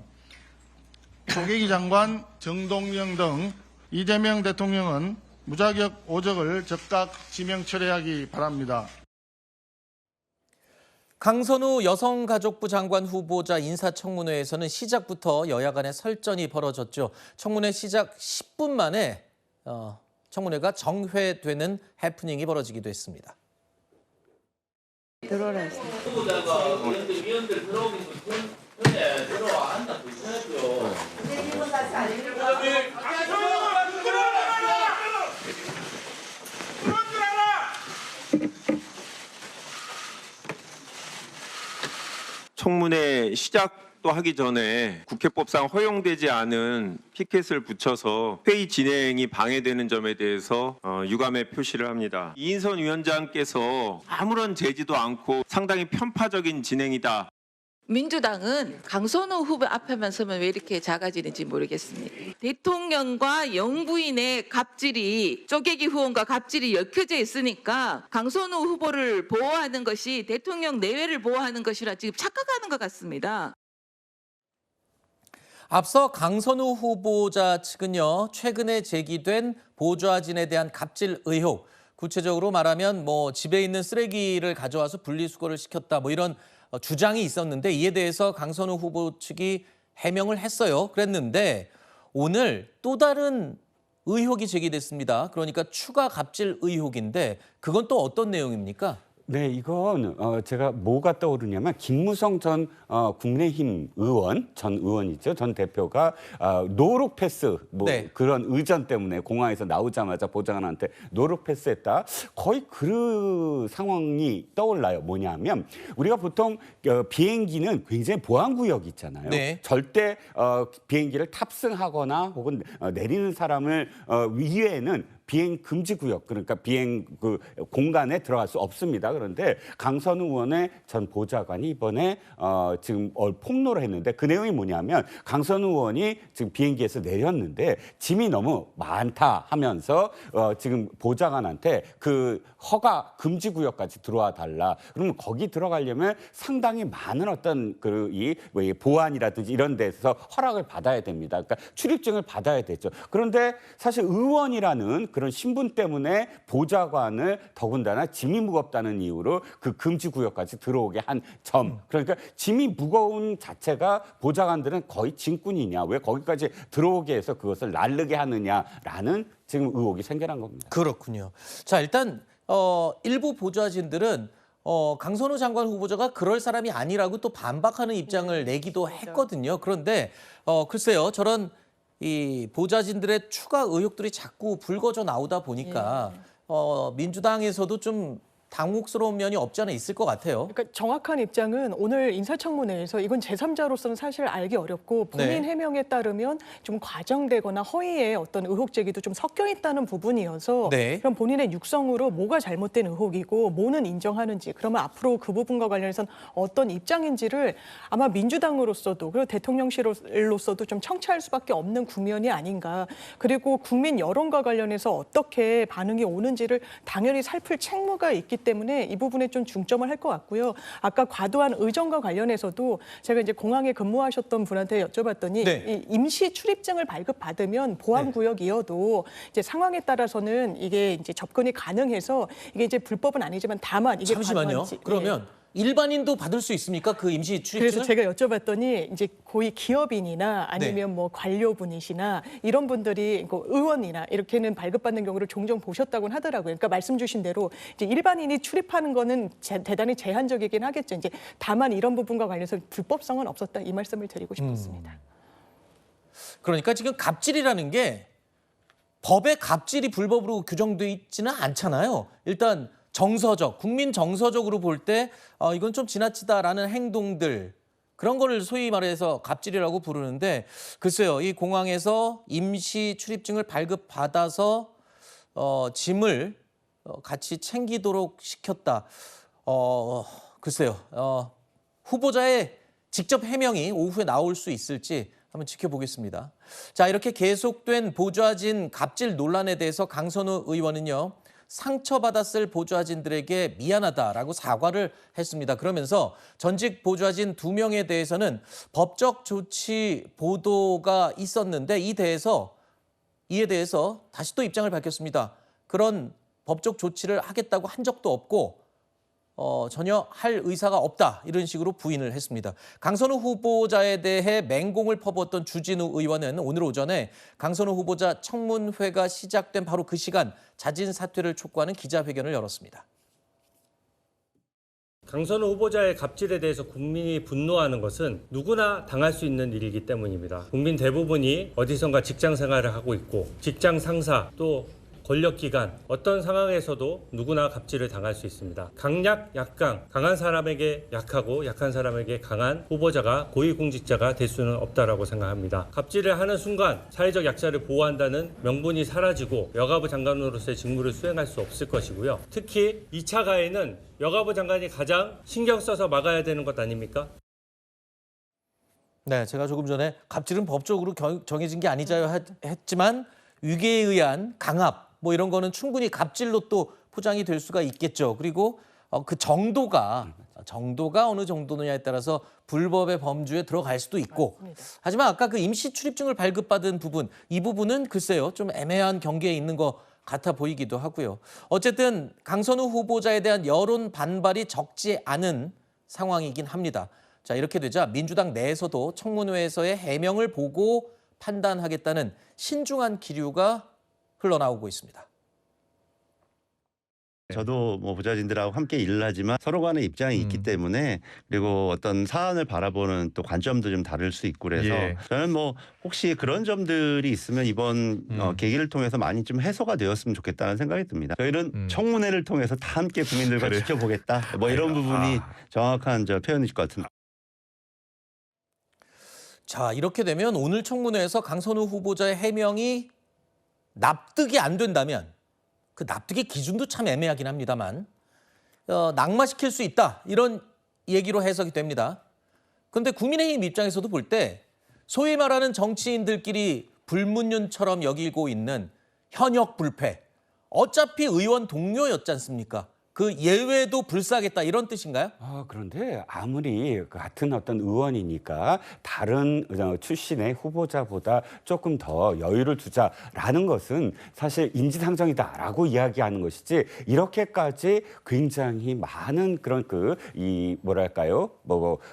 S15: 조계기 장관 정동영 등 이재명 대통령은 무자격 오적을 즉각 지명 철회하기 바랍니다.
S1: 강선우 여성가족부 장관 후보자 인사청문회에서는 시작부터 여야 간의 설전이 벌어졌죠. 청문회 시작 10분 만에 청문회가 정회되는 해프닝이 벌어지기도 했습니다.
S18: 들어오라 했습니다. 후보자가 위원들 들어오기 전에 들어와 한다 보셔야죠.
S19: 청문회 시작도 하기 전에 국회법상 허용되지 않은 피켓을 붙여서 회의 진행이 방해되는 점에 대해서 유감의 표시를 합니다. 이인선 위원장께서 아무런 제지도 않고 상당히 편파적인 진행이다.
S18: 민주당은 강선우 후보 앞에만 서면 왜 이렇게 작아지는지 모르겠습니다. 대통령과 영부인의 갑질이 쪼개기 후원과 갑질이 엮여져 있으니까 강선우 후보를 보호하는 것이 대통령 내외를 보호하는 것이라 지금 착각하는 것 같습니다.
S1: 앞서 강선우 후보자 측은요, 최근에 제기된 보좌진에 대한 갑질 의혹, 구체적으로 말하면 뭐 집에 있는 쓰레기를 가져와서 분리수거를 시켰다, 뭐 이런 주장이 있었는데 이에 대해서 강선우 후보 측이 해명을 했어요. 그랬는데 오늘 또 다른 의혹이 제기됐습니다. 그러니까 추가 갑질 의혹인데 그건 또 어떤 내용입니까?
S5: 네, 이건 제가 뭐가 떠오르냐면 김무성 전 국민의힘 의원, 전 의원이죠. 전 대표가 노룩 패스 그런 의전 때문에 공항에서 나오자마자 보좌관한테 노룩 패스했다. 거의 그 상황이 떠올라요. 뭐냐면 우리가 보통 비행기는 굉장히 보안구역이 있잖아요.
S1: 네.
S5: 절대 비행기를 탑승하거나 혹은 내리는 사람을 이외에는 비행 금지 구역, 그러니까 비행 그 공간에 들어갈 수 없습니다. 그런데 강선우 의원의 전 보좌관이 이번에 지금 폭로를 했는데 그 내용이 뭐냐면 강선우 의원이 지금 비행기에서 내렸는데 짐이 너무 많다 하면서 지금 보좌관한테 그 허가 금지 구역까지 들어와 달라. 그러면 거기 들어가려면 상당히 많은 어떤 이 보안이라든지 이런 데서 허락을 받아야 됩니다. 그러니까 출입증을 받아야 되죠. 그런데 사실 의원이라는 그런 신분 때문에 보좌관을 더군다나 짐이 무겁다는 이유로 그 금지 구역까지 들어오게 한 점. 그러니까 짐이 무거운 자체가 보좌관들은 거의 짐꾼이냐, 왜 거기까지 들어오게 해서 그것을 날르게 하느냐라는 지금 의혹이 생겨난 겁니다.
S1: 그렇군요. 자, 일단 일부 보좌진들은 강선우 장관 후보자가 그럴 사람이 아니라고 또 반박하는 입장을 내기도 했거든요. 그런데 글쎄요, 저런 이 보좌진들의 추가 의혹들이 자꾸 불거져 나오다 보니까 민주당에서도 좀 당혹스러운 면이 없지 않아 있을 것 같아요.
S4: 그러니까 정확한 입장은 오늘 인사청문회에서 이건 제3자로서는 사실 알기 어렵고 본인 해명에 따르면 좀 과장되거나 허위의 어떤 의혹 제기도 좀 섞여 있다는 부분이어서 그럼 본인의 육성으로 뭐가 잘못된 의혹이고 뭐는 인정하는지 그러면 앞으로 그 부분과 관련해서는 어떤 입장인지를 아마 민주당으로서도 그리고 대통령실로서도 좀 청취할 수밖에 없는 국면이 아닌가. 그리고 국민 여론과 관련해서 어떻게 반응이 오는지를 당연히 살필 책무가 있기 때문에 이 부분에 좀 중점을 할 것 같고요. 아까 과도한 의정과 관련해서도 제가 이제 공항에 근무하셨던 분한테 여쭤봤더니 이 임시 출입증을 발급받으면 보안구역이어도 이제 상황에 따라서는 이게 이제 접근이 가능해서 이게 이제 불법은 아니지만 다만 이게
S1: 잠시만요. 그러면 일반인도 받을 수 있습니까? 그 임시 출입증을?
S4: 그래서 제가 여쭤봤더니 이제 거의 기업인이나 아니면 뭐 관료분이시나 이런 분들이 의원이나 이렇게는 발급받는 경우를 종종 보셨다고는 하더라고요. 그러니까 말씀 주신 대로 이제 일반인이 출입하는 거는 대단히 제한적이긴 하겠죠. 이제 다만 이런 부분과 관련해서 불법성은 없었다 이 말씀을 드리고 싶었습니다.
S1: 그러니까 지금 갑질이라는 게 법에 갑질이 불법으로 규정돼 있지는 않잖아요. 일단 정서적, 국민 정서적으로 볼 때 이건 좀 지나치다라는 행동들 그런 거를 소위 말해서 갑질이라고 부르는데 글쎄요. 이 공항에서 임시 출입증을 발급받아서 짐을 같이 챙기도록 시켰다. 글쎄요. 후보자의 직접 해명이 오후에 나올 수 있을지 한번 지켜보겠습니다. 자, 이렇게 계속된 보좌진 갑질 논란에 대해서 강선우 의원은요. 상처받았을 보좌진들에게 미안하다라고 사과를 했습니다. 그러면서 전직 보좌진 2명에 대해서는 법적 조치 보도가 있었는데 이에 대해서 다시 또 입장을 밝혔습니다. 그런 법적 조치를 하겠다고 한 적도 없고 전혀 할 의사가 없다 이런 식으로 부인을 했습니다. 강선우 후보자에 대해 맹공을 퍼부었던 주진우 의원은 오늘 오전에 강선우 후보자 청문회가 시작된 바로 그 시간 자진 사퇴를 촉구하는 기자회견을 열었습니다.
S20: 강선우 후보자의 갑질에 대해서 국민이 분노하는 것은 누구나 당할 수 있는 일이기 때문입니다. 국민 대부분이 어디선가 직장 생활을 하고 있고 직장 상사 또 권력기관 어떤 상황에서도 누구나 갑질을 당할 수 있습니다. 강약, 약강, 강한 사람에게 약하고 약한 사람에게 강한 후보자가 고위공직자가 될 수는 없다라고 생각합니다. 갑질을 하는 순간 사회적 약자를 보호한다는 명분이 사라지고 여가부 장관으로서의 직무를 수행할 수 없을 것이고요. 특히 2차 가해는 여가부 장관이 가장 신경 써서 막아야 되는 것 아닙니까?
S1: 네, 제가 조금 전에 갑질은 법적으로 정해진 게 아니자요 했지만 위계에 의한 강압 뭐 이런 거는 충분히 갑질로 또 포장이 될 수가 있겠죠. 그리고 그 정도가 어느 정도느냐에 따라서 불법의 범주에 들어갈 수도 있고. 하지만 아까 그 임시 출입증을 발급받은 부분, 이 부분은 글쎄요. 좀 애매한 경계에 있는 것 같아 보이기도 하고요. 어쨌든 강선우 후보자에 대한 여론 반발이 적지 않은 상황이긴 합니다. 자, 이렇게 되자 민주당 내에서도 청문회에서의 해명을 보고 판단하겠다는 신중한 기류가 흘러나오고 있습니다.
S21: 저도 뭐 보좌진들하고 함께 일을 하지만 서로 간의 입장이 있기 때문에 그리고 어떤 사안을 바라보는 또 관점도 좀 다를 수 있고 그래서 저는 뭐 혹시 그런 점들이 있으면 이번 계기를 통해서 많이 좀 해소가 되었으면 좋겠다는 생각이 듭니다. 저희는 청문회를 통해서 다 함께 국민들과 지켜보겠다. 뭐 이런 부분이 정확한 표현이실 것 같습니다.
S1: 자, 이렇게 되면 오늘 청문회에서 강선우 후보자의 해명이 납득이 안 된다면 그 납득의 기준도 참 애매하긴 합니다만 낙마시킬 수 있다 이런 얘기로 해석이 됩니다. 그런데 국민의힘 입장에서도 볼 때 소위 말하는 정치인들끼리 불문율처럼 여기고 있는 현역 불패 어차피 의원 동료였지 않습니까? 그 예외도 불사하겠다 이런 뜻인가요?
S5: 그런데 아무리 같은 어떤 의원이니까 다른 출신의 후보자보다 조금 더 여유를 두자라는 것은 사실 인지상정이다라고 이야기하는 것이지 이렇게까지 굉장히 많은 그런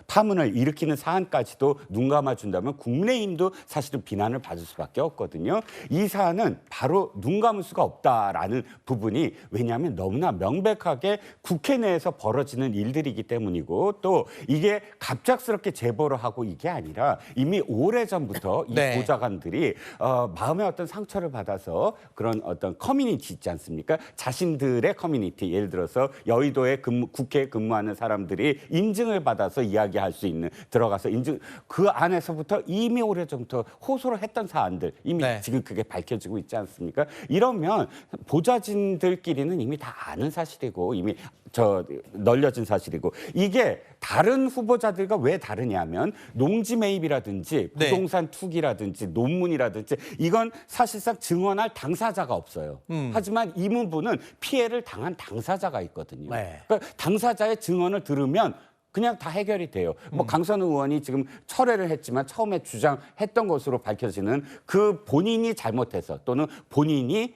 S5: 파문을 일으키는 사안까지도 눈 감아준다면 국민의힘도 사실은 비난을 받을 수밖에 없거든요. 이 사안은 바로 눈 감을 수가 없다라는 부분이 왜냐하면 너무나 명백한 명백하게 국회 내에서 벌어지는 일들이기 때문이고 또 이게 갑작스럽게 제보를 하고 이게 아니라 이미 오래전부터 이
S1: 네.
S5: 보좌관들이 마음의 어떤 상처를 받아서 그런 어떤 커뮤니티 있지 않습니까? 자신들의 커뮤니티, 예를 들어서 여의도에 국회에 근무하는 사람들이 인증을 받아서 이야기할 수 있는 들어가서 인증 그 안에서부터 이미 오래전부터 호소를 했던 사안들 이미
S1: 네.
S5: 지금 그게 밝혀지고 있지 않습니까? 이러면 보좌진들끼리는 이미 다 아는 사실이고 이미 널려진 사실이고 이게 다른 후보자들과 왜 다르냐면 농지 매입이라든지
S1: 네.
S5: 부동산 투기라든지 논문이라든지 이건 사실상 증언할 당사자가 없어요. 하지만 이 부분은 피해를 당한 당사자가 있거든요.
S1: 네.
S5: 그러니까 당사자의 증언을 들으면 그냥 다 해결이 돼요. 뭐 강선우 의원이 지금 철회를 했지만 처음에 주장했던 것으로 밝혀지는 그 본인이 잘못해서 또는 본인이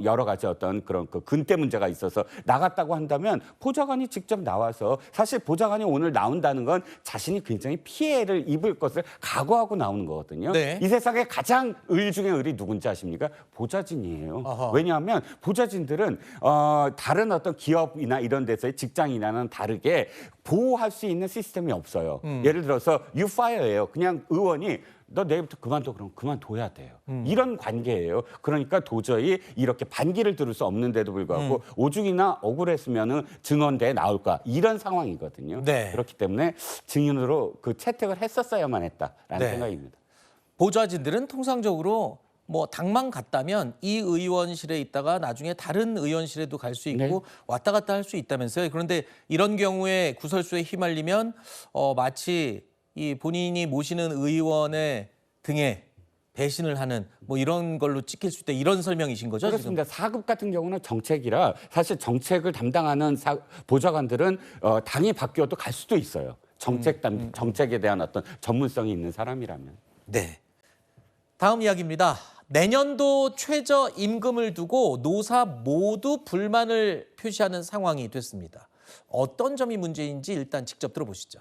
S5: 여러 가지 어떤 그런 그 근태 문제가 있어서 나갔다고 한다면 보좌관이 직접 나와서 사실 보좌관이 오늘 나온다는 건 자신이 굉장히 피해를 입을 것을 각오하고 나오는 거거든요.
S1: 네.
S5: 이 세상에 가장 의 중에 의리 누군지 아십니까? 보좌진이에요.
S1: 어허.
S5: 왜냐하면 보좌진들은 다른 어떤 기업이나 이런 데서의 직장이나는 다르게 보호할 수 있는 시스템이 없어요. 예를 들어서 you fire예요. 그냥 의원이 너 내일부터 그만둬 그럼 그만둬야 돼요. 이런 관계예요. 그러니까 도저히 이렇게 반기를 들을 수 없는데도 불구하고 오죽이나 억울했으면은 증언대에 나올까 이런 상황이거든요.
S1: 네.
S5: 그렇기 때문에 증인으로 그 채택을 했었어야만 했다라는
S1: 네.
S5: 생각입니다.
S1: 보좌진들은 통상적으로 뭐 당만 갔다면 이 의원실에 있다가 나중에 다른 의원실에도 갈 수 있고
S5: 네.
S1: 왔다 갔다 할 수 있다면서요. 그런데 이런 경우에 구설수에 휘말리면 마치 이 본인이 모시는 의원의 등에 배신을 하는 뭐 이런 걸로 찍힐 수 있다 이런 설명이신 거죠?
S5: 그렇습니다. 4급 같은 경우는 정책이라 사실 정책을 담당하는 보좌관들은 당이 바뀌어도 갈 수도 있어요. 정책에 대한 어떤 전문성이 있는 사람이라면.
S1: 네. 다음 이야기입니다. 내년도 최저임금을 두고 노사 모두 불만을 표시하는 상황이 됐습니다. 어떤 점이 문제인지 일단 직접 들어보시죠.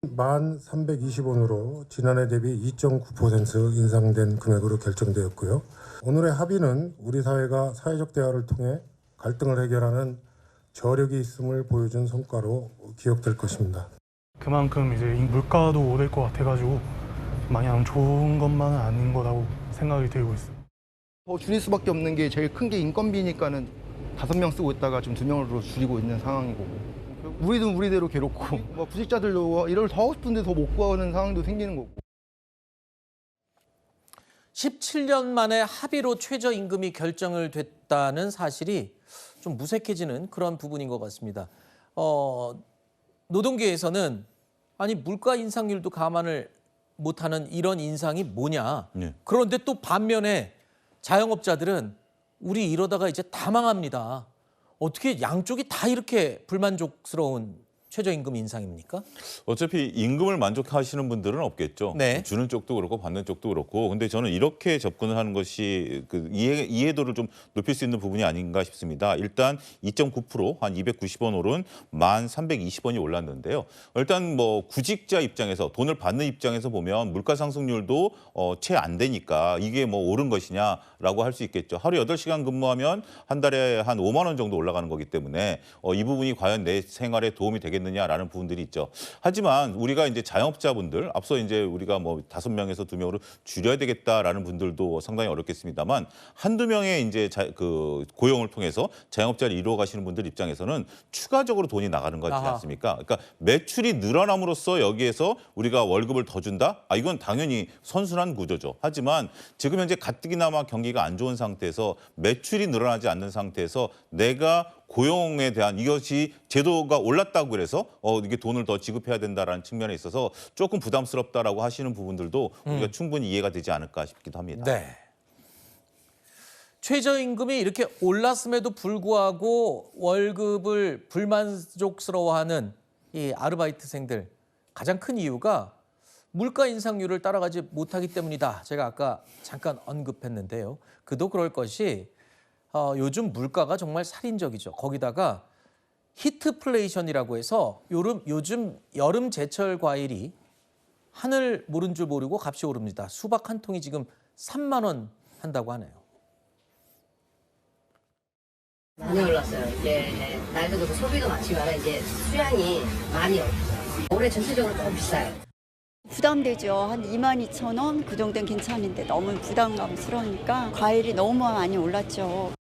S3: 1,320원으로 지난해 대비 2.9% 인상된 금액으로 결정되었고요. 오늘의 합의는 우리 사회가 사회적 대화를 통해 갈등을 해결하는 저력이 있음을 보여준 성과로 기억될 것입니다.
S22: 그만큼 이제 물가도 오를 것 같아가지고 마냥 좋은 것만은 아닌 거라고 생각이 들고 있어요.
S23: 더 줄일 수밖에 없는 게 제일 큰 게 인건비니까는 5명 쓰고 있다가 지금 2명으로 줄이고 있는 상황이고 우리도 우리대로 괴롭고 뭐 구직자들도 일을 더 하고 싶은데 더 못 구하는 상황도 생기는 거고.
S1: 17년 만에 합의로 최저임금이 결정을 됐다는 사실이 좀 무색해지는 그런 부분인 것 같습니다. 노동계에서는 아니 물가 인상률도 감안을 못하는 이런 인상이 뭐냐. 그런데 또 반면에 자영업자들은 우리 이러다가 이제 다 망합니다. 어떻게 양쪽이 다 이렇게 불만족스러운 최저임금 인상입니까?
S24: 어차피 임금을 만족하시는 분들은 없겠죠.
S1: 네.
S24: 주는 쪽도 그렇고 받는 쪽도 그렇고. 근데 저는 이렇게 접근을 하는 것이 그 이해도를 좀 높일 수 있는 부분이 아닌가 싶습니다. 일단 2.9% 한 290원 오른 1,320원이 올랐는데요. 일단 뭐 구직자 입장에서 돈을 받는 입장에서 보면 물가 상승률도 채 안 되니까 이게 뭐 오른 것이냐라고 할 수 있겠죠. 하루 8시간 근무하면 한 달에 한 5만 원 정도 올라가는 거기 때문에 이 부분이 과연 내 생활에 도움이 되겠느냐라는 부분들이 있죠. 하지만 우리가 이제 자영업자분들 앞서 이제 우리가 뭐 5명에서 2명으로 줄여야 되겠다라는 분들도 상당히 어렵겠습니다만 한두 명의 이제 그 고용을 통해서 자영업자를 이루어 가시는 분들 입장에서는 추가적으로 돈이 나가는 거지 않습니까? 그러니까 매출이 늘어남으로써 여기에서 우리가 월급을 더 준다? 이건 당연히 선순환 구조죠. 하지만 지금 현재 가뜩이나마 경기가 안 좋은 상태에서 매출이 늘어나지 않는 상태에서 내가 고용에 대한 이것이 제도가 올랐다고 그래서 이게 돈을 더 지급해야 된다라는 측면에 있어서 조금 부담스럽다라고 하시는 부분들도 우리가 충분히 이해가 되지 않을까 싶기도 합니다.
S1: 네. 최저임금이 이렇게 올랐음에도 불구하고 월급을 불만족스러워하는 이 아르바이트생들 가장 큰 이유가 물가 인상률을 따라가지 못하기 때문이다. 제가 아까 잠깐 언급했는데요. 그도 그럴 것이 요즘 물가가 정말 살인적이죠. 거기다가 히트플레이션이라고 해서 요즘 여름 제철 과일이 하늘 모른 줄 모르고 값이 오릅니다. 수박 한 통이 지금 3만 원 한다고 하네요.
S2: 많이 올랐어요. 이제 날도 그렇고 소비도 많지만 이제 수량이 많이 없어요. 올해 전체적으로 좀 비싸요.
S7: 부담되죠. 한 22,000원 그 정도는 괜찮은데 너무 부담감스러우니까 과일이 너무 많이 올랐죠.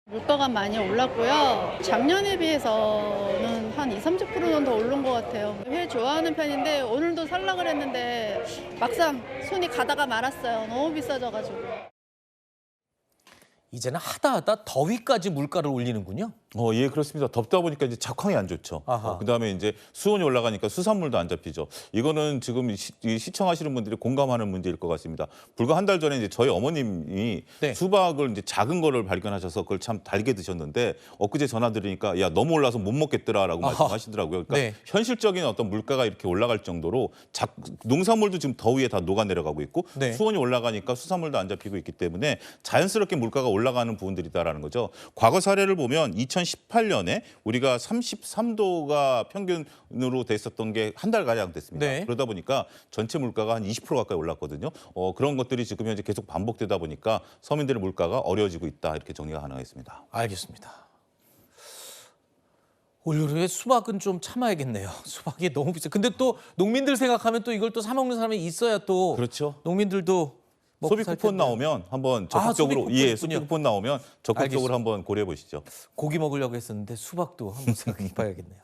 S8: 물가가 많이 올랐고요. 작년에 비해서는 한 20-30% 정도 오른 것 같아요. 회 좋아하는 편인데 오늘도 살라 그랬는데 막상 손이 가다가 말았어요. 너무 비싸져가지고.
S1: 이제는 하다 더위까지 물가를 올리는군요.
S24: 예, 그렇습니다. 덥다 보니까 이제 작황이 안 좋죠. 그다음에 이제 수온이 올라가니까 수산물도 안 잡히죠. 이거는 지금 시청하시는 분들이 공감하는 문제일 것 같습니다. 불과 한 달 전에 이제 저희 어머님이 수박을 이제 작은 거를 발견하셔서 그걸 참 달게 드셨는데 엊그제 전화 드리니까 야, 너무 올라서 못 먹겠더라라고 말씀하시더라고요. 그러니까 현실적인 어떤 물가가 이렇게 올라갈 정도로 농산물도 지금 더위에 다 녹아 내려가고 있고 수온이 올라가니까 수산물도 안 잡히고 있기 때문에 자연스럽게 물가가 올라가는 부분들이다라는 거죠. 과거 사례를 보면 2018년에 우리가 33도가 평균으로 됐었던 게 한 달가량 됐습니다. 그러다 보니까 전체 물가가 한 20% 가까이 올랐거든요. 그런 것들이 지금 현재 계속 반복되다 보니까 서민들의 물가가 어려워지고 있다. 이렇게 정리가 가능하겠습니다.
S1: 알겠습니다. 올여름에 수박은 좀 참아야겠네요. 수박이 너무 비싸. 근데 또 농민들 생각하면 또 이걸 또 사 먹는 사람이 있어야 또
S24: 그렇죠.
S1: 농민들도
S24: 소비 쿠폰 나오면 한번 적극적으로 소비 쿠폰 나오면 적극적으로 한번 고려해 보시죠.
S1: 고기 먹으려고 했었는데 수박도 한번 생각해 봐야겠네요.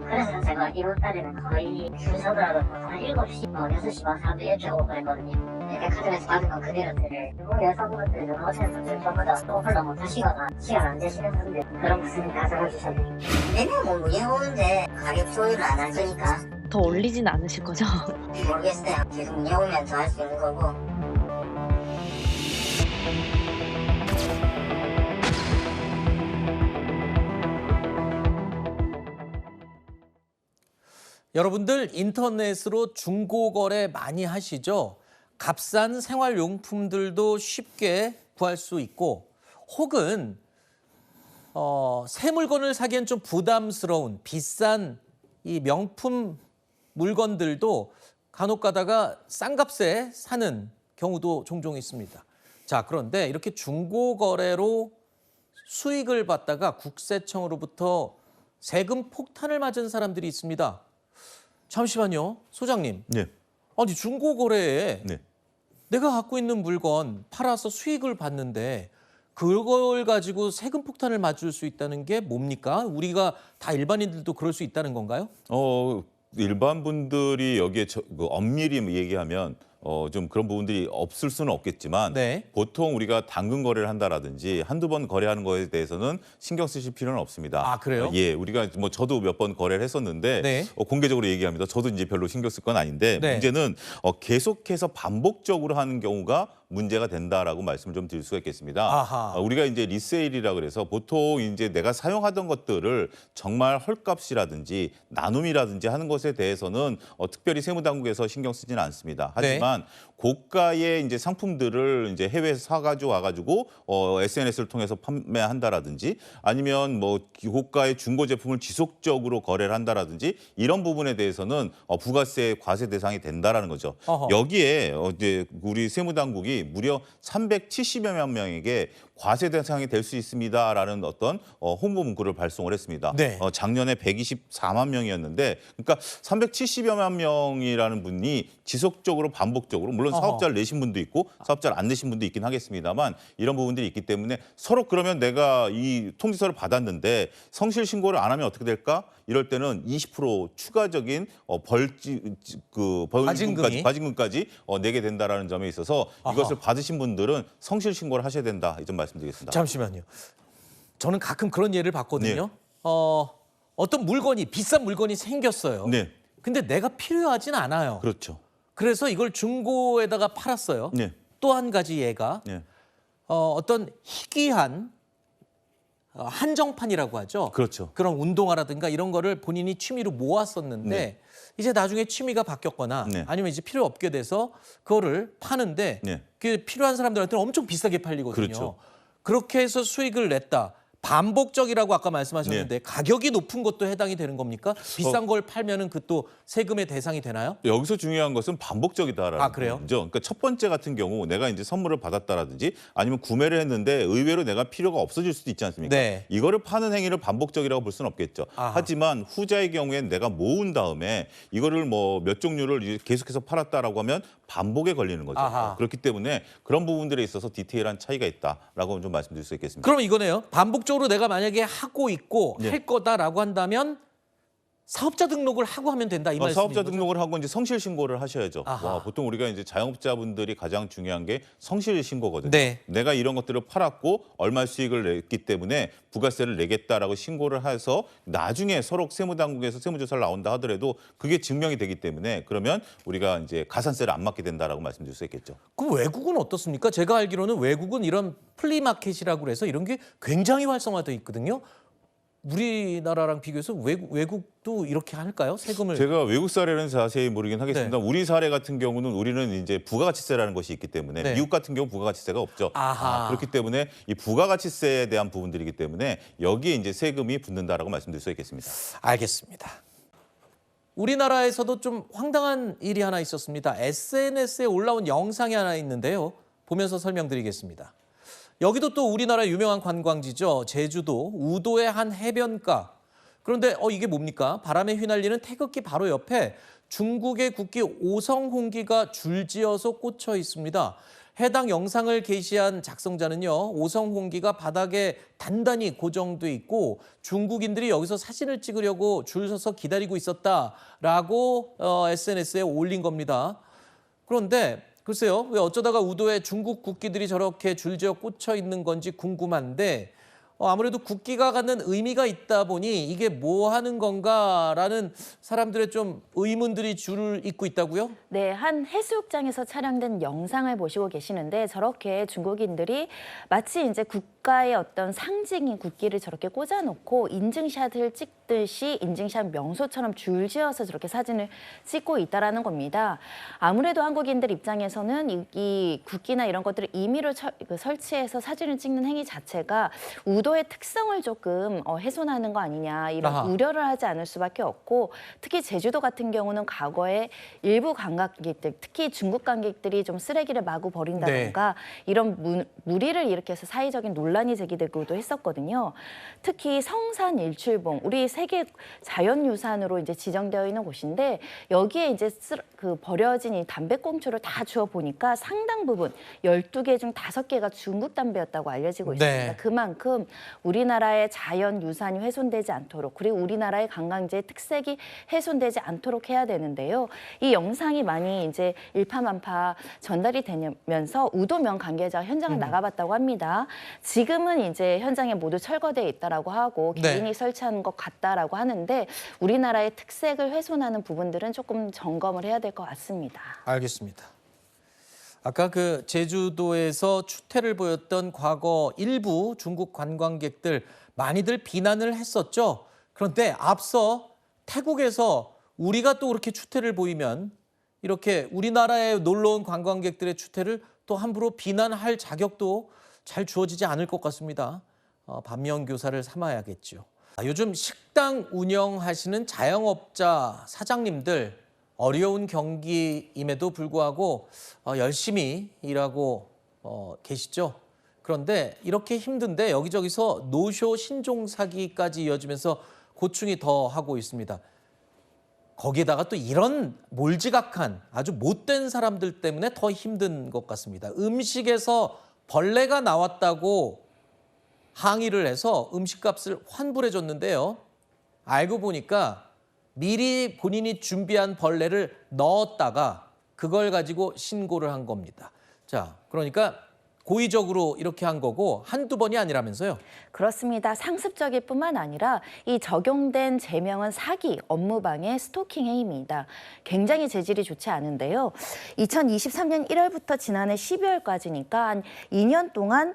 S10: 그래서 제가 이번 달에는 거의 줄 서더라도 한 7시, 6시 막 사람들 이렇게 오고 그랬거든요. 백화점에서 받은 건 그대로 드려요. 일본 여성분들도 오셔서 전부 다 오픈도 못 하시거나 시간 안 되시는 분들 그런 것을 가져가 주셨네요. 매년 뭐 운영오는데 가격 조율을 안 할 거니까
S25: 더 올리진 않으실 거죠?
S10: 모르겠어요. 계속 운영오면 더 할 수 있는 거고.
S1: 여러분들 인터넷으로 중고거래 많이 하시죠? 값싼 생활용품들도 쉽게 구할 수 있고 혹은 새 물건을 사기엔 좀 부담스러운 비싼 이 명품 물건들도 간혹 가다가 싼 값에 사는 경우도 종종 있습니다. 자, 그런데 이렇게 중고거래로 수익을 받다가 국세청으로부터 세금 폭탄을 맞은 사람들이 있습니다. 잠시만요. 소장님. 아니 중고거래에 내가 갖고 있는 물건 팔아서 수익을 받는데 그걸 가지고 세금 폭탄을 맞을 수 있다는 게 뭡니까? 우리가 다 일반인들도 그럴 수 있다는 건가요?
S24: 일반 분들이 여기에 엄밀히 얘기하면 좀 그런 부분들이 없을 수는 없겠지만 보통 우리가 당근 거래를 한다라든지 한두 번 거래하는 거에 대해서는 신경 쓰실 필요는 없습니다.
S1: 아, 그래요?
S24: 예, 우리가 뭐 저도 몇 번 거래를 했었는데 공개적으로 얘기합니다. 저도 이제 별로 신경 쓸 건 아닌데 문제는 계속해서 반복적으로 하는 경우가 문제가 된다라고 말씀을 좀 드릴 수가 있겠습니다. 우리가 이제 리세일이라 그래서 보통 이제 내가 사용하던 것들을 정말 헐값이라든지 나눔이라든지 하는 것에 대해서는 특별히 세무당국에서 신경 쓰지는 않습니다. 하지만 고가의 이제 상품들을 이제 해외에서 사가지고 와가지고 SNS를 통해서 판매한다라든지 아니면 뭐 고가의 중고 제품을 지속적으로 거래를 한다라든지 이런 부분에 대해서는 부가세 과세 대상이 된다라는 거죠. 여기에 이제 우리 세무당국이 무려 370여만 명에게 과세 대상이 될 수 있습니다라는 어떤 홍보 문구를 발송을 했습니다. 작년에 124만 명이었는데 그러니까 370여만 명이라는 분이 지속적으로 반복적으로 물론 사업자를 내신 분도 있고 사업자를 안 내신 분도 있긴 하겠습니다만 이런 부분들이 있기 때문에 서로 그러면 내가 이 통지서를 받았는데 성실 신고를 안 하면 어떻게 될까? 이럴 때는 20% 추가적인 과징금까지 내게 된다라는 점에 있어서 이것을 받으신 분들은 성실 신고를 하셔야 된다. 이 점 말씀드리겠습니다.
S1: 잠시만요. 저는 가끔 그런 예를 봤거든요. 어떤 물건이 비싼 물건이 생겼어요. 근데 내가 필요하진 않아요.
S24: 그렇죠.
S1: 그래서 이걸 중고에다가 팔았어요. 또 한 가지 예가 어떤 희귀한 한정판이라고 하죠.
S24: 그렇죠.
S1: 그런 운동화라든가 이런 거를 본인이 취미로 모았었는데 이제 나중에 취미가 바뀌었거나 아니면 이제 필요 없게 돼서 그거를 파는데 그 필요한 사람들한테는 엄청 비싸게 팔리거든요. 그렇게 해서 수익을 냈다. 반복적이라고 아까 말씀하셨는데 가격이 높은 것도 해당이 되는 겁니까? 비싼 걸 팔면은 그 또 세금의 대상이 되나요?
S24: 여기서 중요한 것은 반복적이다라는
S1: 그래요?
S24: 거죠. 그러니까 첫 번째 같은 경우 내가 이제 선물을 받았다라든지 아니면 구매를 했는데 의외로 내가 필요가 없어질 수도 있지 않습니까?
S1: 네.
S24: 이거를 파는 행위를 반복적이라고 볼 수는 없겠죠. 하지만 후자의 경우에는 내가 모은 다음에 이거를 뭐 몇 종류를 계속해서 팔았다라고 하면 반복에 걸리는 거죠. 그렇기 때문에 그런 부분들에 있어서 디테일한 차이가 있다라고 좀 말씀드릴 수 있겠습니다.
S1: 그럼 이거네요. 반복적으로 내가 만약에 하고 있고 할 거다라고 한다면 사업자 등록을 하고 하면 된다 이 말씀이죠.
S24: 사업자 등록을 하고 이제 성실 신고를 하셔야죠. 보통 우리가 이제 자영업자분들이 가장 중요한 게 성실 신고거든요.
S1: 네.
S24: 내가 이런 것들을 팔았고 얼마 수익을 냈기 때문에 부가세를 내겠다라고 신고를 해서 나중에 서로 세무당국에서 세무조사를 나온다 하더라도 그게 증명이 되기 때문에 그러면 우리가 이제 가산세를 안 맞게 된다라고 말씀드릴 수 있겠죠.
S1: 그럼 외국은 어떻습니까? 제가 알기로는 외국은 이런 플리마켓이라고 해서 이런 게 굉장히 활성화되어 있거든요. 우리나라랑 비교해서 외국도 이렇게 할까요? 세금을
S24: 제가 외국 사례는 자세히 모르긴 하겠습니다. 우리 사례 같은 경우는 우리는 이제 부가가치세라는 것이 있기 때문에 미국 같은 경우 부가가치세가 없죠. 그렇기 때문에 이 부가가치세에 대한 부분들이기 때문에 여기에 이제 세금이 붙는다라고 말씀드릴 수 있겠습니다.
S1: 알겠습니다. 우리나라에서도 좀 황당한 일이 하나 있었습니다. SNS에 올라온 영상이 하나 있는데요. 보면서 설명드리겠습니다. 여기도 또 우리나라 유명한 관광지죠. 제주도 우도의 한 해변가. 그런데 이게 뭡니까? 바람에 휘날리는 태극기 바로 옆에 중국의 국기 오성홍기가 줄지어서 꽂혀 있습니다. 해당 영상을 게시한 작성자는요. 오성홍기가 바닥에 단단히 고정돼 있고 중국인들이 여기서 사진을 찍으려고 줄 서서 기다리고 있었다라고 SNS에 올린 겁니다. 그런데 글쎄요, 왜 어쩌다가 우도에 중국 국기들이 저렇게 줄지어 꽂혀 있는 건지 궁금한데 아무래도 국기가 갖는 의미가 있다 보니 이게 뭐 하는 건가라는 사람들의 좀 의문들이 줄을 잇고 있다고요?
S9: 네, 한 해수욕장에서 촬영된 영상을 보시고 계시는데 저렇게 중국인들이 마치 이제 국가의 어떤 상징인 국기를 저렇게 꽂아놓고 인증샷을 찍듯이 인증샷 명소처럼 줄지어서 저렇게 사진을 찍고 있다라는 겁니다. 아무래도 한국인들 입장에서는 이 국기나 이런 것들을 임의로 설치해서 사진을 찍는 행위 자체가 우도의 특성을 조금 훼손하는 거 아니냐 이런 우려를 하지 않을 수밖에 없고 특히 제주도 같은 경우는 과거에 일부 관광객들 특히 중국 관객들이 좀 쓰레기를 마구 버린다던가 이런 무리를 일으켜서 사회적인 논란이 제기되기도 했었거든요. 특히 성산 일출봉 우리 세계 자연유산으로 이제 지정되어 있는 곳인데 여기에 이제 버려진 이 담배꽁초를 다 주워 보니까 상당 부분 12개 중 5개가 중국 담배였다고 알려지고 있습니다. 그만큼 우리나라의 자연유산이 훼손되지 않도록 그리고 우리나라의 관광지의 특색이 훼손되지 않도록 해야 되는데요. 이 영상이 많이 이제 일파만파 전달이 되면서 우도면 관계자가 현장을 나가봤다고 합니다. 지금은 이제 현장에 모두 철거되어 있다라고 하고 개인이 설치하는 것 같다라고 하는데 우리나라의 특색을 훼손하는 부분들은 조금 점검을 해야 될 것 같습니다.
S1: 알겠습니다. 아까 그 제주도에서 추태를 보였던 과거 일부 중국 관광객들 많이들 비난을 했었죠. 그런데 앞서 태국에서 우리가 또 그렇게 추태를 보이면 이렇게 우리나라에 놀러 온 관광객들의 추태를 또 함부로 비난할 자격도 잘 주어지지 않을 것 같습니다. 반면교사를 삼아야겠죠. 요즘 식당 운영하시는 자영업자 사장님들 어려운 경기임에도 불구하고 열심히 일하고 계시죠. 그런데 이렇게 힘든데 여기저기서 노쇼 신종 사기까지 이어지면서 고충이 더 하고 있습니다. 거기에다가 또 이런 몰지각한 아주 못된 사람들 때문에 더 힘든 것 같습니다. 음식에서 벌레가 나왔다고 항의를 해서 음식값을 환불해 줬는데요. 알고 보니까 미리 본인이 준비한 벌레를 넣었다가 그걸 가지고 신고를 한 겁니다. 자, 그러니까 고의적으로 이렇게 한 거고 한두 번이 아니라면서요?
S9: 그렇습니다. 상습적일 뿐만 아니라 이 적용된 제명은 사기, 업무방해, 스토킹 행위입니다. 굉장히 재질이 좋지 않은데요. 2023년 1월부터 지난해 12월까지니까 한 2년 동안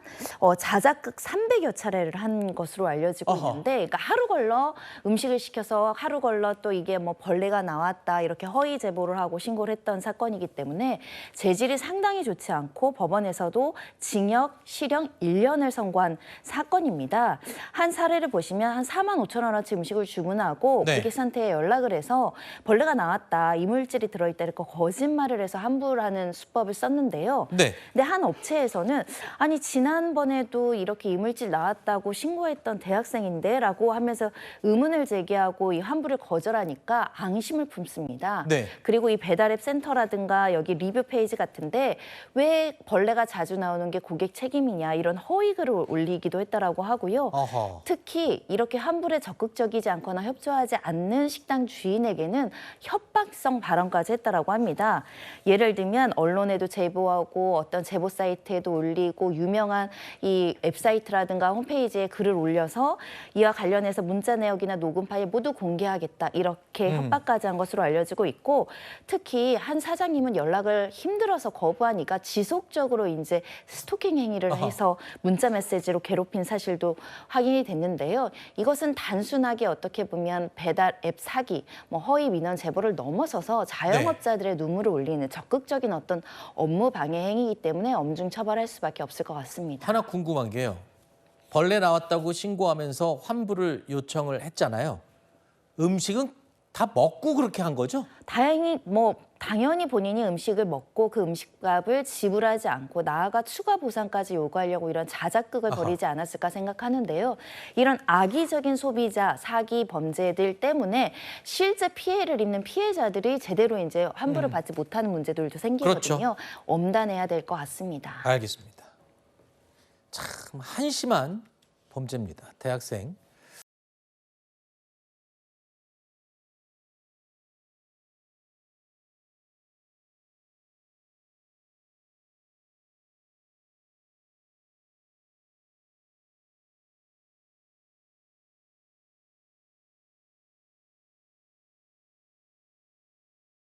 S9: 자작극 300여 차례를 한 것으로 알려지고 있는데 그러니까 하루 걸러 음식을 시켜서 하루 걸러 또 이게 뭐 벌레가 나왔다 이렇게 허위 제보를 하고 신고를 했던 사건이기 때문에 재질이 상당히 좋지 않고 법원에서도 징역, 실형 1년을 선고한 사건입니다. 한 사례를 보시면 한 45,000원어치 음식을 주문하고
S1: 네.
S9: 고객 상태에 연락을 해서 벌레가 나왔다, 이물질이 들어있다 이렇게 거짓말을 해서 환불하는 수법을 썼는데요.
S1: 네.
S9: 근데 한 업체에서는 아니 지난번에도 이렇게 이물질 나왔다고 신고했던 대학생인데 라고 하면서 의문을 제기하고 이 환불을 거절하니까 앙심을 품습니다.
S1: 네.
S9: 그리고 이 배달앱 센터라든가 여기 리뷰 페이지 같은데 왜 벌레가 자주 나오는 게 고객 책임이냐 이런 허위 글을 올리기도 했다라고 하고요.
S1: 어허.
S9: 특히 이렇게 환불에 적극적이지 않거나 협조하지 않는 식당 주인에게는 협박성 발언까지 했다라고 합니다. 예를 들면 언론에도 제보하고 어떤 제보 사이트에도 올리고 유명한 이 웹사이트라든가 홈페이지에 글을 올려서 이와 관련해서 문자 내역이나 녹음 파일 모두 공개하겠다 이렇게 협박까지 한 것으로 알려지고 있고 특히 한 사장님은 연락을 힘들어서 거부하니까 지속적으로 이제 스토킹 행위를 해서 문자 메시지로 괴롭힌 사실도 확인이 됐는데요. 이것은 단순하게 어떻게 보면 배달 앱 사기, 뭐 허위 민원 제보를 넘어서서 자영업자들의 눈물을 올리는 적극적인 어떤 업무 방해 행위이기 때문에 엄중 처벌할 수밖에 없을 것 같습니다.
S1: 하나 궁금한 게요. 벌레 나왔다고 신고하면서 환불을 요청을 했잖아요. 음식은 다 먹고 그렇게 한 거죠?
S9: 다행히 당연히 본인이 음식을 먹고 그 음식값을 지불하지 않고 나아가 추가 보상까지 요구하려고 이런 자작극을 벌이지 않았을까 생각하는데요. 이런 악의적인 소비자, 사기 범죄들 때문에 실제 피해를 입는 피해자들이 제대로 이제 환불을 받지 못하는 문제들도 생기거든요.
S1: 그렇죠.
S9: 엄단해야 될 것 같습니다.
S1: 알겠습니다. 참 한심한 범죄입니다. 대학생